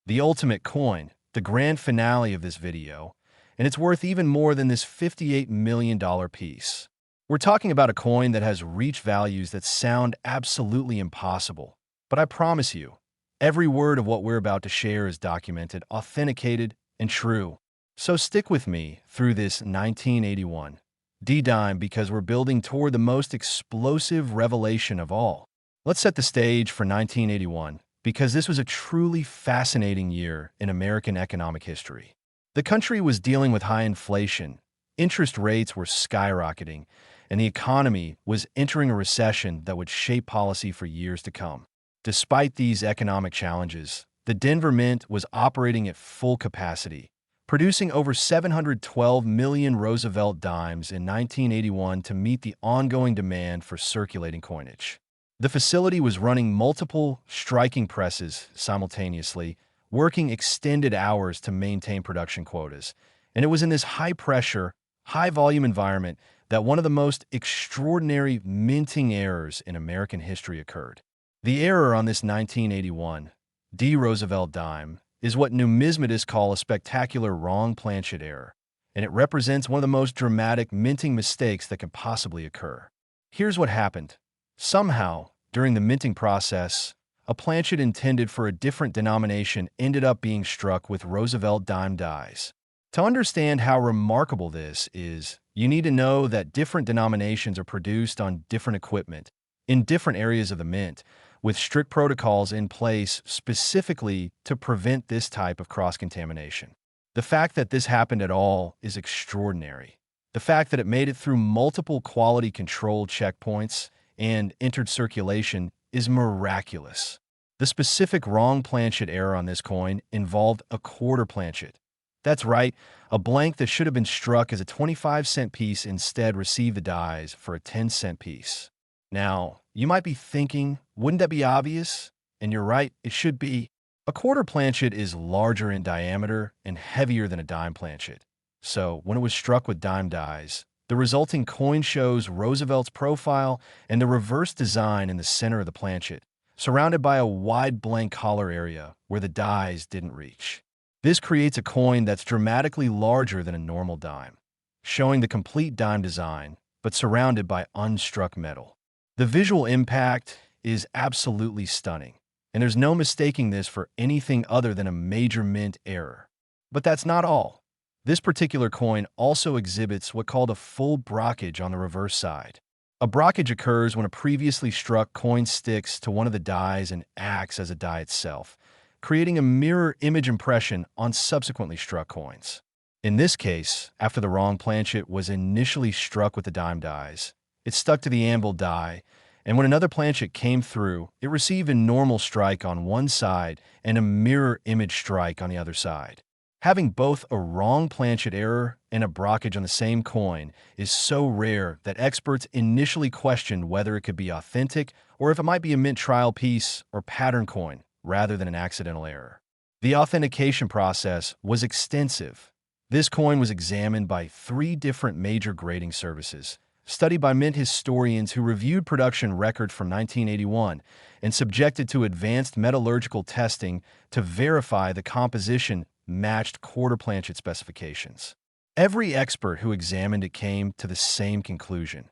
[SPEAKER 1] The ultimate coin, the grand finale of this video, and it's worth even more than this $58 million piece. We're talking about a coin that has reached values that sound absolutely impossible, but I promise you, every word of what we're about to share is documented, authenticated, and true. So stick with me through this 1981 D-Dime, because we're building toward the most explosive revelation of all. Let's set the stage for 1981, because this was a truly fascinating year in American economic history. The country was dealing with high inflation, interest rates were skyrocketing, and the economy was entering a recession that would shape policy for years to come. Despite these economic challenges, the Denver Mint was operating at full capacity, producing over 712 million Roosevelt Dimes in 1981 to meet the ongoing demand for circulating coinage. The facility was running multiple striking presses simultaneously, working extended hours to maintain production quotas, and it was in this high-pressure, high-volume environment that one of the most extraordinary minting errors in American history occurred. The error on this 1981 D. Roosevelt Dime is what numismatists call a spectacular wrong planchet error. and it represents one of the most dramatic minting mistakes that can possibly occur. Here's what happened. Somehow, during the minting process, a planchet intended for a different denomination ended up being struck with Roosevelt Dime dies. To understand how remarkable this is, you need to know that different denominations are produced on different equipment, in different areas of the mint, with strict protocols in place specifically to prevent this type of cross-contamination. The fact that this happened at all is extraordinary. The fact that it made it through multiple quality control checkpoints and entered circulation is miraculous. The specific wrong planchet error on this coin involved a quarter planchet. That's right, a blank that should have been struck as a 25-cent piece instead received the dies for a 10-cent piece. Now, you might be thinking, wouldn't that be obvious? And you're right, it should be. A quarter planchet is larger in diameter and heavier than a dime planchet. So, when it was struck with dime dies, the resulting coin shows Roosevelt's profile and the reverse design in the center of the planchet, surrounded by a wide blank collar area where the dies didn't reach. This creates a coin that's dramatically larger than a normal dime, showing the complete dime design, but surrounded by unstruck metal. The visual impact is absolutely stunning, and there's no mistaking this for anything other than a major mint error. But that's not all. This particular coin also exhibits what's called a full brockage on the reverse side. A brockage occurs when a previously struck coin sticks to one of the dies and acts as a die itself, creating a mirror image impression on subsequently struck coins. In this case, after the wrong planchet was initially struck with the dime dies, it stuck to the anvil die, and when another planchet came through, it received a normal strike on one side and a mirror image strike on the other side. Having both a wrong planchet error and a brockage on the same coin is so rare that experts initially questioned whether it could be authentic or if it might be a mint trial piece or pattern coin rather than an accidental error. The authentication process was extensive. This coin was examined by 3 different major grading services, studied by mint historians who reviewed production records from 1981 and subjected to advanced metallurgical testing to verify the composition matched quarter planchet specifications. Every expert who examined it came to the same conclusion.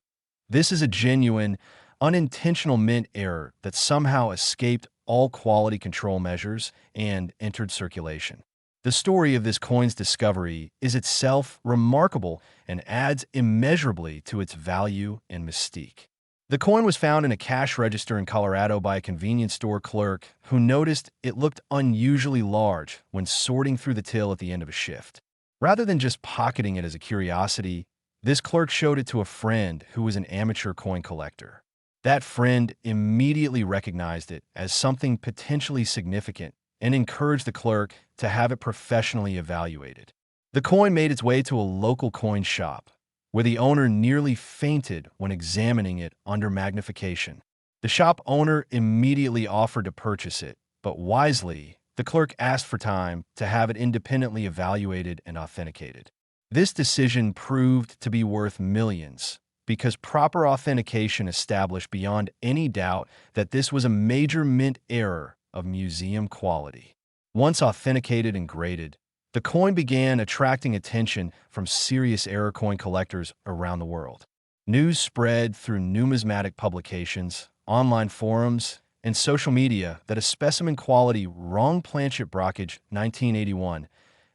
[SPEAKER 1] This is a genuine, unintentional mint error that somehow escaped all quality control measures and entered circulation. The story of this coin's discovery is itself remarkable and adds immeasurably to its value and mystique. The coin was found in a cash register in Colorado by a convenience store clerk who noticed it looked unusually large when sorting through the till at the end of a shift. Rather than just pocketing it as a curiosity, this clerk showed it to a friend who was an amateur coin collector. That friend immediately recognized it as something potentially significant and encouraged the clerk to have it professionally evaluated. The coin made its way to a local coin shop, where the owner nearly fainted when examining it under magnification. The shop owner immediately offered to purchase it, but wisely, the clerk asked for time to have it independently evaluated and authenticated. This decision proved to be worth millions, because proper authentication established beyond any doubt that this was a major mint error of museum quality. Once authenticated and graded, the coin began attracting attention from serious error coin collectors around the world. News spread through numismatic publications, online forums, and social media that a specimen-quality wrong planchet brockage 1981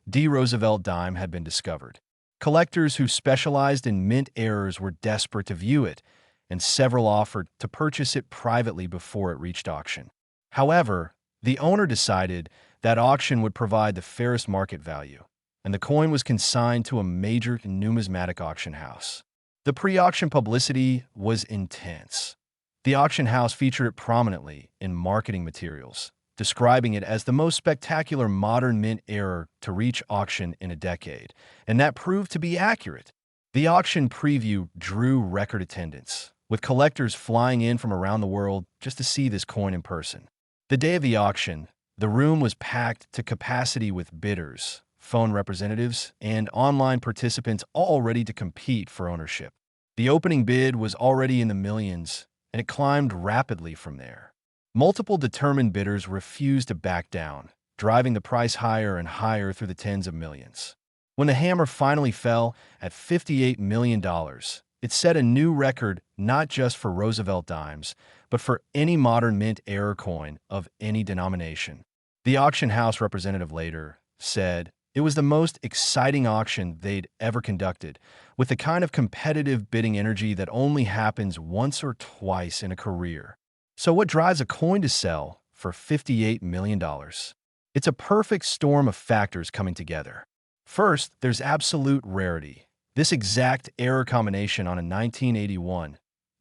[SPEAKER 1] D Roosevelt Dime had been discovered. Collectors who specialized in mint errors were desperate to view it, and several offered to purchase it privately before it reached auction. However, the owner decided that auction would provide the fairest market value, and the coin was consigned to a major numismatic auction house. The pre-auction publicity was intense. The auction house featured it prominently in marketing materials, describing it as the most spectacular modern mint error to reach auction in a decade, and that proved to be accurate. The auction preview drew record attendance, with collectors flying in from around the world just to see this coin in person. The day of the auction, the room was packed to capacity with bidders, phone representatives, and online participants all ready to compete for ownership. The opening bid was already in the millions, and it climbed rapidly from there. Multiple determined bidders refused to back down, driving the price higher and higher through the tens of millions. When the hammer finally fell at $58 million, it set a new record not just for Roosevelt dimes, but for any modern mint error coin of any denomination. The auction house representative later said it was the most exciting auction they'd ever conducted, with the kind of competitive bidding energy that only happens once or twice in a career. So what drives a coin to sell for $58 million? It's a perfect storm of factors coming together. First, there's absolute rarity. This exact error combination on a 1981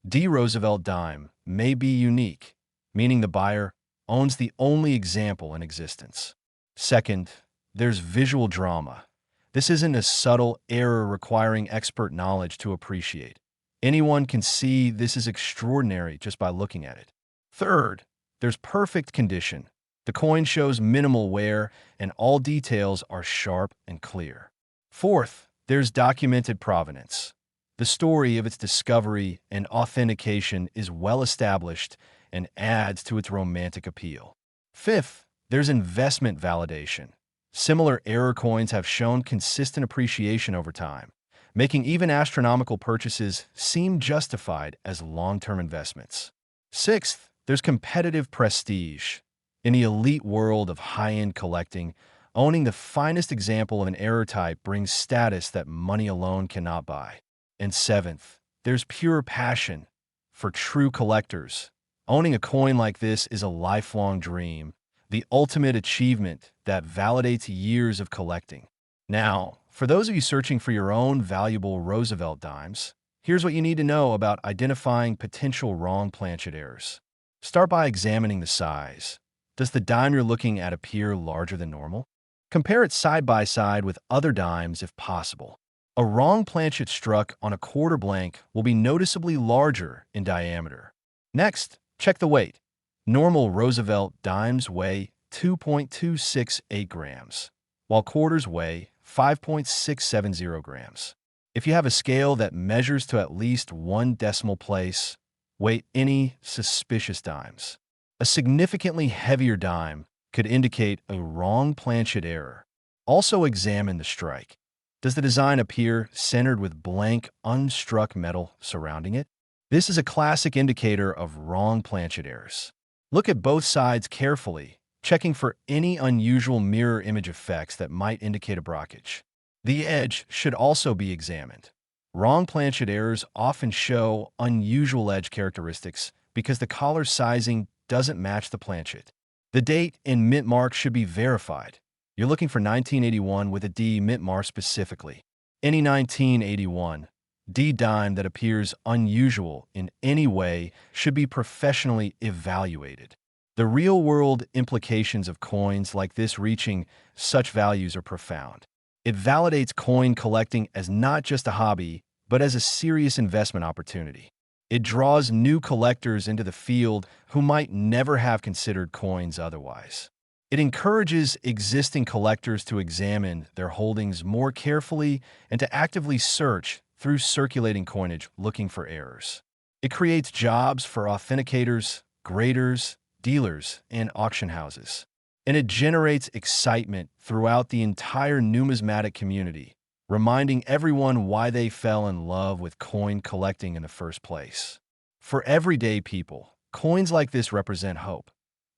[SPEAKER 1] D. Roosevelt dime may be unique, meaning the buyer owns the only example in existence. Second, there's visual drama. This isn't a subtle error requiring expert knowledge to appreciate. Anyone can see this is extraordinary just by looking at it. Third, there's perfect condition. The coin shows minimal wear, and all details are sharp and clear. Fourth, there's documented provenance. The story of its discovery and authentication is well established and adds to its romantic appeal. Fifth, there's investment validation. Similar error coins have shown consistent appreciation over time, making even astronomical purchases seem justified as long-term investments. Sixth, there's competitive prestige. In the elite world of high-end collecting, owning the finest example of an error type brings status that money alone cannot buy. And seventh, there's pure passion. For true collectors, owning a coin like this is a lifelong dream, the ultimate achievement that validates years of collecting. Now, for those of you searching for your own valuable Roosevelt dimes, here's what you need to know about identifying potential wrong planchet errors. Start by examining the size. Does the dime you're looking at appear larger than normal? Compare it side by side with other dimes if possible. A wrong planchet struck on a quarter blank will be noticeably larger in diameter. Next, check the weight. Normal Roosevelt dimes weigh 2.268 grams, while quarters weigh 5.670 grams. If you have a scale that measures to at least 1 decimal place, weigh any suspicious dimes. A significantly heavier dime could indicate a wrong planchet error. Also examine the strike. Does the design appear centered with blank, unstruck metal surrounding it? This is a classic indicator of wrong planchet errors. Look at both sides carefully, checking for any unusual mirror image effects that might indicate a blockage. The edge should also be examined. Wrong planchet errors often show unusual edge characteristics because the collar sizing doesn't match the planchet. The date and mint mark should be verified. You're looking for 1981 with a D mint mark specifically. Any 1981 D dime that appears unusual in any way should be professionally evaluated. The real-world implications of coins like this reaching such values are profound. It validates coin collecting as not just a hobby, but as a serious investment opportunity. It draws new collectors into the field who might never have considered coins otherwise. It encourages existing collectors to examine their holdings more carefully and to actively search through circulating coinage looking for errors. It creates jobs for authenticators, graders, dealers, and auction houses. And it generates excitement throughout the entire numismatic community, reminding everyone why they fell in love with coin collecting in the first place. For everyday people, coins like this represent hope.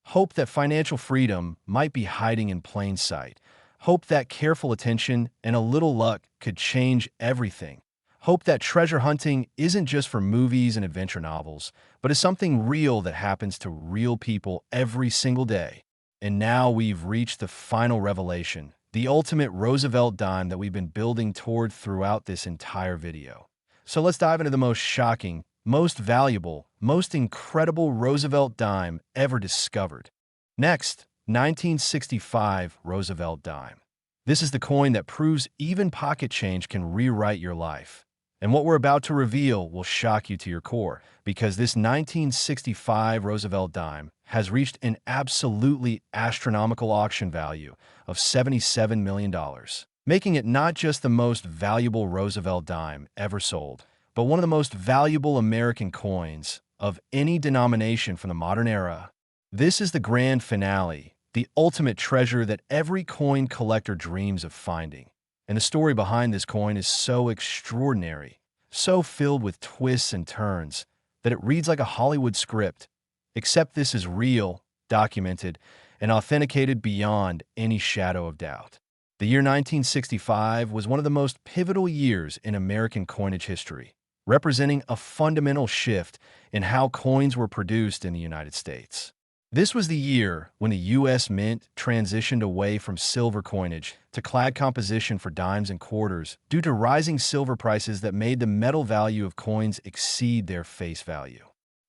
[SPEAKER 1] Hope that financial freedom might be hiding in plain sight. Hope that careful attention and a little luck could change everything. Hope that treasure hunting isn't just for movies and adventure novels, but is something real that happens to real people every single day. And now we've reached the final revelation, the ultimate Roosevelt dime that we've been building toward throughout this entire video. So let's dive into the most shocking, most valuable, most incredible Roosevelt dime ever discovered. Next, 1965 Roosevelt Dime. This is the coin that proves even pocket change can rewrite your life. And what we're about to reveal will shock you to your core, because this 1965 Roosevelt Dime has reached an absolutely astronomical auction value of $77 million, making it not just the most valuable Roosevelt dime ever sold, but one of the most valuable American coins of any denomination from the modern era. This is the grand finale, the ultimate treasure that every coin collector dreams of finding. And the story behind this coin is so extraordinary, so filled with twists and turns, that it reads like a Hollywood script, except this is real, documented, and authenticated beyond any shadow of doubt. The year 1965 was one of the most pivotal years in American coinage history, representing a fundamental shift in how coins were produced in the United States. This was the year when the U.S. Mint transitioned away from silver coinage to clad composition for dimes and quarters due to rising silver prices that made the metal value of coins exceed their face value.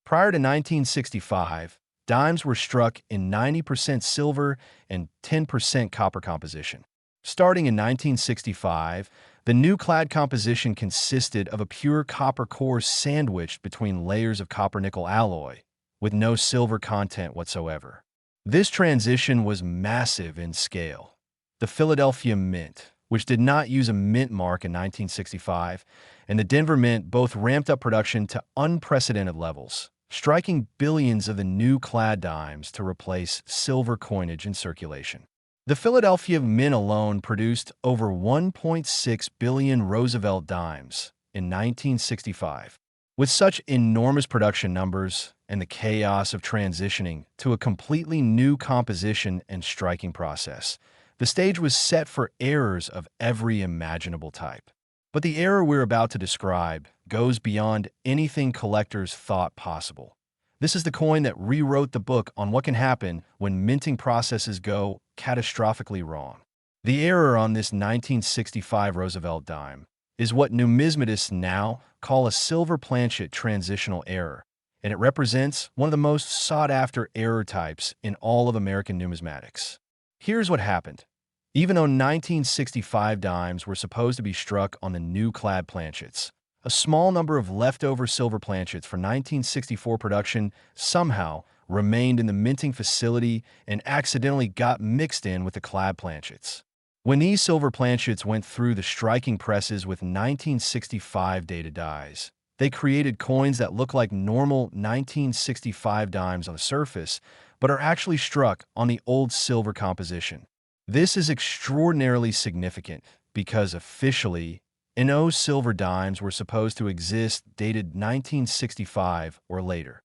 [SPEAKER 1] Prior to 1965, dimes were struck in 90% silver and 10% copper composition. Starting in 1965, the new clad composition consisted of a pure copper core sandwiched between layers of copper-nickel alloy, with no silver content whatsoever. This transition was massive in scale. The Philadelphia Mint, which did not use a mint mark in 1965, and the Denver Mint both ramped up production to unprecedented levels, striking billions of the new clad dimes to replace silver coinage in circulation. The Philadelphia Mint alone produced over 1.6 billion Roosevelt Dimes in 1965. With such enormous production numbers and the chaos of transitioning to a completely new composition and striking process, the stage was set for errors of every imaginable type. But the error we're about to describe goes beyond anything collectors thought possible. This is the coin that rewrote the book on what can happen when minting processes go catastrophically wrong. The error on this 1965 Roosevelt dime is what numismatists now call a silver planchet transitional error, and it represents one of the most sought-after error types in all of American numismatics. Here's what happened. Even though 1965 dimes were supposed to be struck on the new clad planchets, a small number of leftover silver planchets for 1964 production somehow remained in the minting facility and accidentally got mixed in with the clad planchets. When these silver planchets went through the striking presses with 1965 dated dies, they created coins that look like normal 1965 dimes on the surface, but are actually struck on the old silver composition. This is extraordinarily significant because officially, NO silver dimes were supposed to exist dated 1965 or later.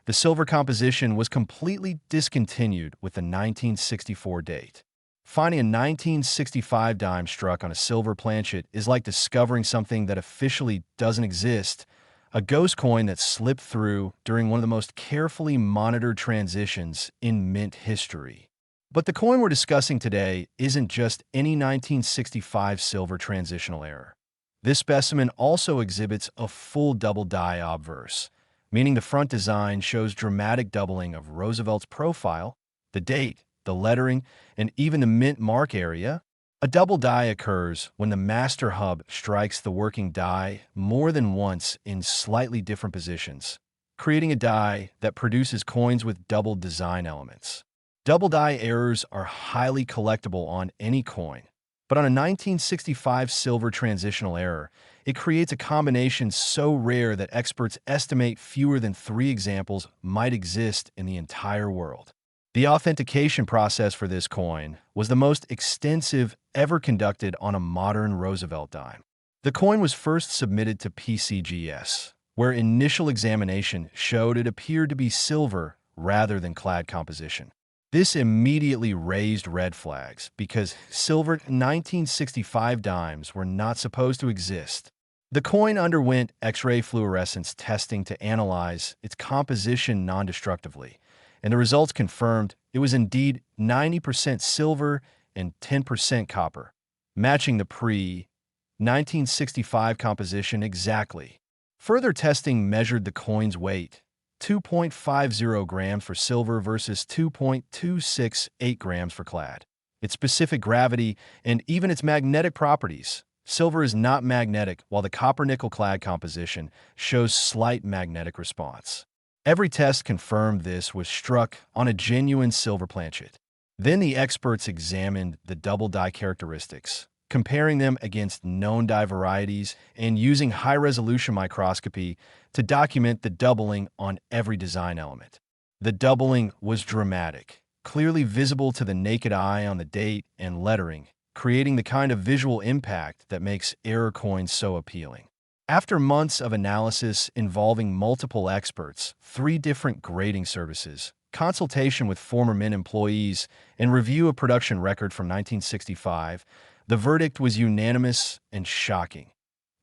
[SPEAKER 1] The silver composition was completely discontinued with the 1964 date. Finding a 1965 dime struck on a silver planchet is like discovering something that officially doesn't exist, a ghost coin that slipped through during one of the most carefully monitored transitions in mint history. But the coin we're discussing today isn't just any 1965 silver transitional error. This specimen also exhibits a full double die obverse, meaning the front design shows dramatic doubling of Roosevelt's profile, the date, the lettering, and even the mint mark area. A double die occurs when the master hub strikes the working die more than once in slightly different positions, creating a die that produces coins with double design elements. Double die errors are highly collectible on any coin, but on a 1965 silver transitional error, it creates a combination so rare that experts estimate fewer than 3 examples might exist in the entire world. The authentication process for this coin was the most extensive ever conducted on a modern Roosevelt dime. The coin was first submitted to PCGS, where initial examination showed it appeared to be silver rather than clad composition. This immediately raised red flags because silver 1965 dimes were not supposed to exist. The coin underwent X-ray fluorescence testing to analyze its composition non-destructively, and the results confirmed it was indeed 90% silver and 10% copper, matching the pre-1965 composition exactly. Further testing measured the coin's weight, 2.50 grams for silver versus 2.268 grams for clad. Its specific gravity and even its magnetic properties. Silver is not magnetic, while the copper-nickel clad composition shows slight magnetic response. Every test confirmed this was struck on a genuine silver planchet. Then the experts examined the double die characteristics, comparing them against known die varieties and using high-resolution microscopy to document the doubling on every design element. The doubling was dramatic, clearly visible to the naked eye on the date and lettering, creating the kind of visual impact that makes error coins so appealing. After months of analysis involving multiple experts, 3 different grading services, consultation with former Mint employees, and review of production record from 1965, the verdict was unanimous and shocking.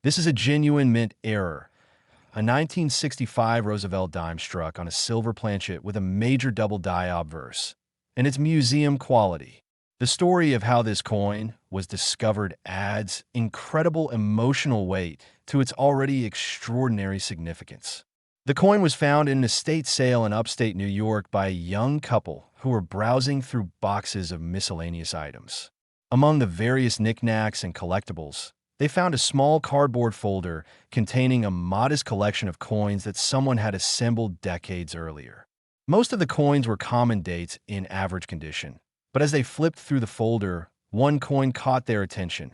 [SPEAKER 1] This is a genuine Mint error. A 1965 Roosevelt Dime struck on a silver planchet with a major double die obverse, and it's museum quality. The story of how this coin was discovered adds incredible emotional weight to its already extraordinary significance. The coin was found in an estate sale in upstate New York by a young couple who were browsing through boxes of miscellaneous items. Among the various knickknacks and collectibles, they found a small cardboard folder containing a modest collection of coins that someone had assembled decades earlier. Most of the coins were common dates in average condition, but as they flipped through the folder, one coin caught their attention,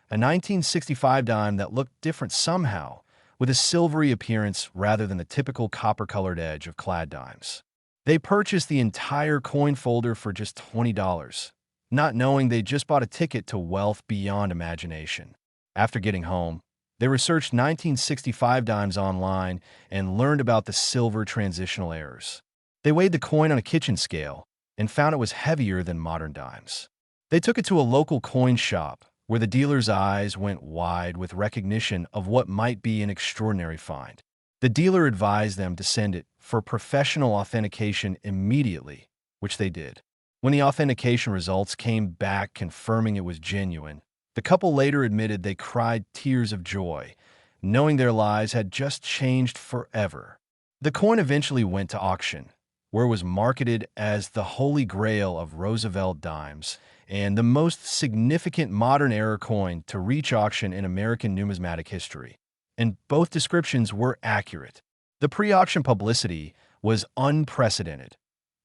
[SPEAKER 1] a 1965 dime that looked different somehow, with a silvery appearance rather than the typical copper-colored edge of clad dimes. They purchased the entire coin folder for just $20, not knowing they just bought a ticket to wealth beyond imagination. After getting home, they researched 1965 dimes online and learned about the silver transitional errors. They weighed the coin on a kitchen scale and found it was heavier than modern dimes. They took it to a local coin shop where the dealer's eyes went wide with recognition of what might be an extraordinary find. The dealer advised them to send it for professional authentication immediately, which they did. When the authentication results came back confirming it was genuine, the couple later admitted they cried tears of joy, knowing their lives had just changed forever. The coin eventually went to auction, where it was marketed as the Holy Grail of Roosevelt Dimes and the most significant modern era coin to reach auction in American numismatic history. And both descriptions were accurate. The pre-auction publicity was unprecedented.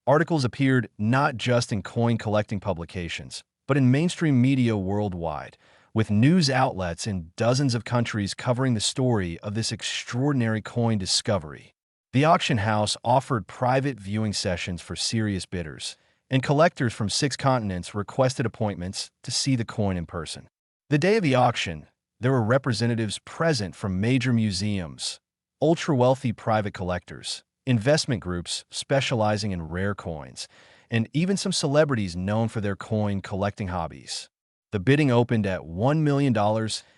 [SPEAKER 1] Articles appeared not just in coin collecting publications, but in mainstream media worldwide, with news outlets in dozens of countries covering the story of this extraordinary coin discovery. The auction house offered private viewing sessions for serious bidders, and collectors from 6 continents requested appointments to see the coin in person. The day of the auction, there were representatives present from major museums, ultra-wealthy private collectors, investment groups specializing in rare coins, and even some celebrities known for their coin collecting hobbies. The bidding opened at $1 million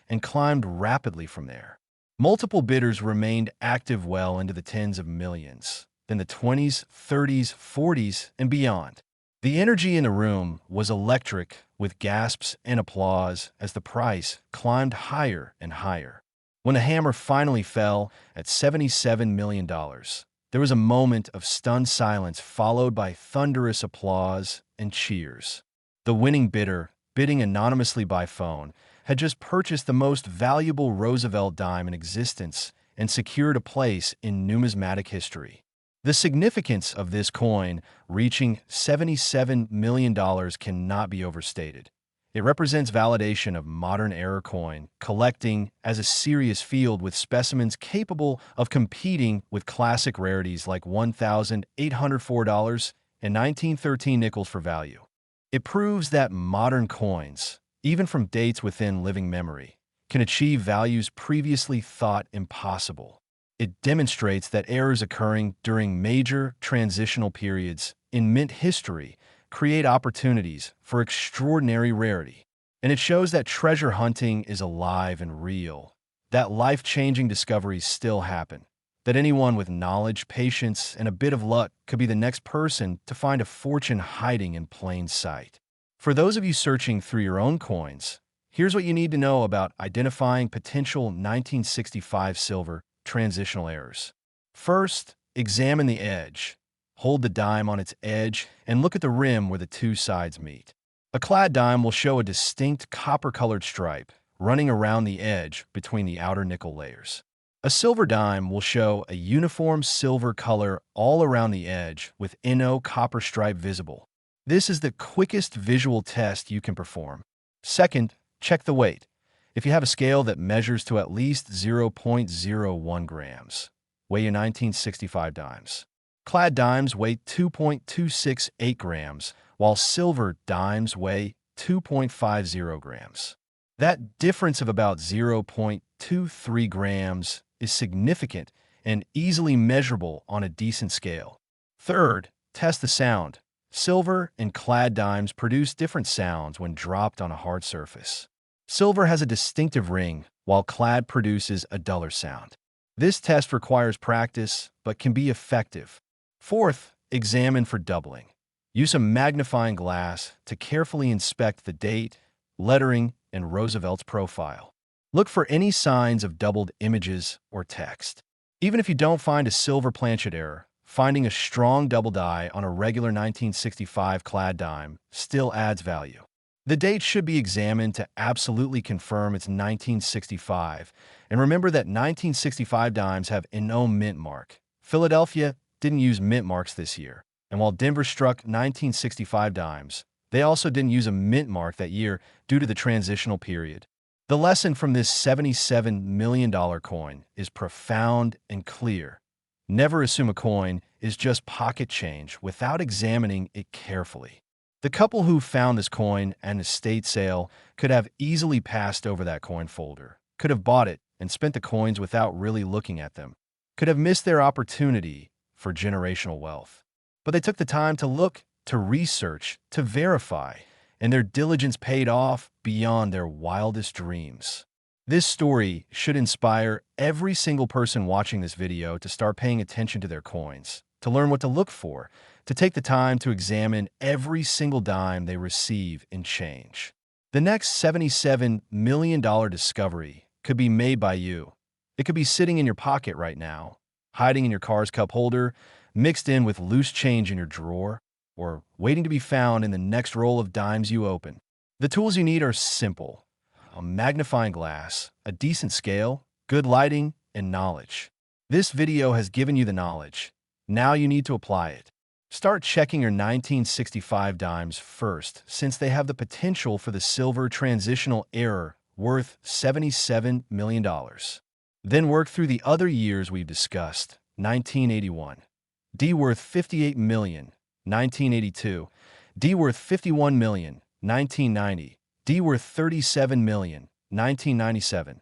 [SPEAKER 1] and climbed rapidly from there. Multiple bidders remained active well into the tens of millions, then the 20s, 30s, 40s, and beyond. The energy in the room was electric, with gasps and applause as the price climbed higher and higher. When the hammer finally fell at $77 million, there was a moment of stunned silence followed by thunderous applause and cheers. The winning bidder, bidding anonymously by phone, had just purchased the most valuable Roosevelt dime in existence and secured a place in numismatic history. The significance of this coin, reaching $77 million, cannot be overstated. It represents validation of modern era coin collecting as a serious field with specimens capable of competing with classic rarities like $1,804 and 1913 nickels for value. It proves that modern coins, even from dates within living memory, can achieve values previously thought impossible. It demonstrates that errors occurring during major transitional periods in mint history create opportunities for extraordinary rarity. And it shows that treasure hunting is alive and real, that life-changing discoveries still happen, that anyone with knowledge, patience, and a bit of luck could be the next person to find a fortune hiding in plain sight. For those of you searching through your own coins, here's what you need to know about identifying potential 1965 silver transitional errors. First, examine the edge. Hold the dime on its edge and look at the rim where the 2 sides meet. A clad dime will show a distinct copper-colored stripe running around the edge between the outer nickel layers. A silver dime will show a uniform silver color all around the edge with NO copper stripe visible. This is the quickest visual test you can perform. Second, check the weight. If you have a scale that measures to at least 0.01 grams, weigh your 1965 dimes. Clad dimes weigh 2.268 grams, while silver dimes weigh 2.50 grams. That difference of about 0.23 grams is significant and easily measurable on a decent scale. Third, test the sound. Silver and clad dimes produce different sounds when dropped on a hard surface. Silver has a distinctive ring, while clad produces a duller sound. This test requires practice, but can be effective. Fourth, examine for doubling. Use a magnifying glass to carefully inspect the date, lettering, and Roosevelt's profile. Look for any signs of doubled images or text. Even if you don't find a silver planchet error, finding a strong double die on a regular 1965 clad dime still adds value. The date should be examined to absolutely confirm it's 1965, and remember that 1965 dimes have no mint mark. Philadelphia didn't use mint marks this year, and while Denver struck 1965 dimes, they also didn't use a mint mark that year due to the transitional period. The lesson from this $77 million coin is profound and clear. Never assume a coin is just pocket change without examining it carefully. The couple who found this coin at an estate sale could have easily passed over that coin folder, could have bought it and spent the coins without really looking at them, could have missed their opportunity for generational wealth. But they took the time to look, to research, to verify, and their diligence paid off beyond their wildest dreams. This story should inspire every single person watching this video to start paying attention to their coins, to learn what to look for, to take the time to examine every single dime they receive in change. The next $77 million discovery could be made by you. It could be sitting in your pocket right now, hiding in your car's cup holder, mixed in with loose change in your drawer, or waiting to be found in the next roll of dimes you open. The tools you need are simple: a magnifying glass, a decent scale, good lighting, and knowledge. This video has given you the knowledge. Now you need to apply it. Start checking your 1965 dimes first, since they have the potential for the silver transitional error worth $77 million. Then work through the other years we've discussed: 1981, D worth $58 million, 1982, D worth $51 million, 1990, D worth $37 million, 1997,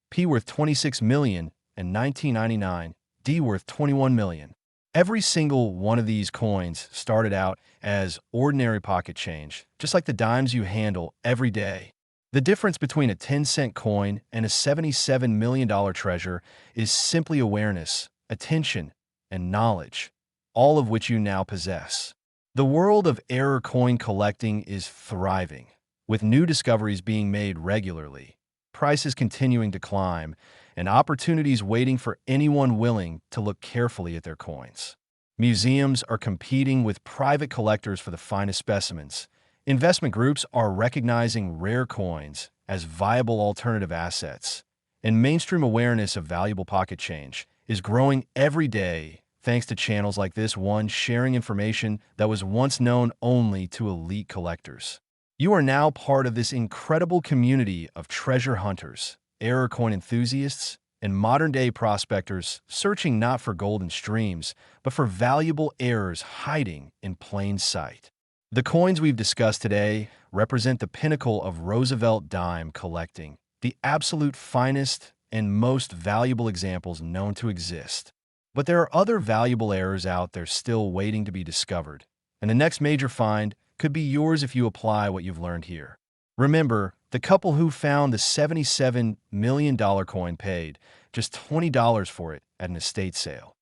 [SPEAKER 1] P worth $26 million, and 1999, D worth $21 million. Every single one of these coins started out as ordinary pocket change, just like the dimes you handle every day. The difference between a 10-cent coin and a $77 million treasure is simply awareness, attention, and knowledge, all of which you now possess. The world of error coin collecting is thriving, with new discoveries being made regularly, prices continuing to climb, and opportunities waiting for anyone willing to look carefully at their coins. Museums are competing with private collectors for the finest specimens. Investment groups are recognizing rare coins as viable alternative assets, and mainstream awareness of valuable pocket change is growing every day thanks to channels like this one sharing information that was once known only to elite collectors. You are now part of this incredible community of treasure hunters, error coin enthusiasts, and modern-day prospectors searching not for golden streams, but for valuable errors hiding in plain sight. The coins we've discussed today represent the pinnacle of Roosevelt Dime collecting, the absolute finest and most valuable examples known to exist. But there are other valuable errors out there still waiting to be discovered, and the next major find could be yours if you apply what you've learned here. Remember, the couple who found the $77 million coin paid just $20 for it at an estate sale.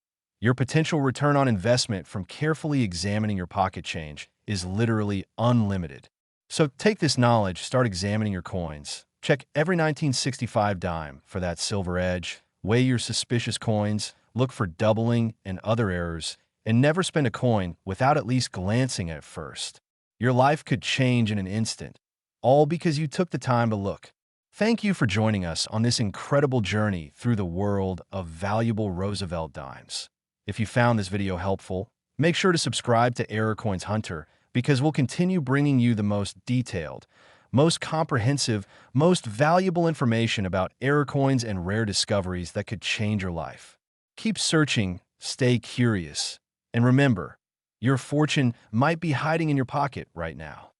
[SPEAKER 1] Your potential return on investment from carefully examining your pocket change is literally unlimited. So take this knowledge, start examining your coins. Check every 1965 dime for that silver edge, weigh your suspicious coins, look for doubling and other errors, and never spend a coin without at least glancing at it first. Your life could change in an instant, all because you took the time to look. Thank you for joining us on this incredible journey through the world of valuable Roosevelt dimes. If you found this video helpful, make sure to subscribe to Error Coins Hunter, because we'll continue bringing you the most detailed, most comprehensive, most valuable information about error coins and rare discoveries that could change your life. Keep searching, stay curious, and remember, your fortune might be hiding in your pocket right now.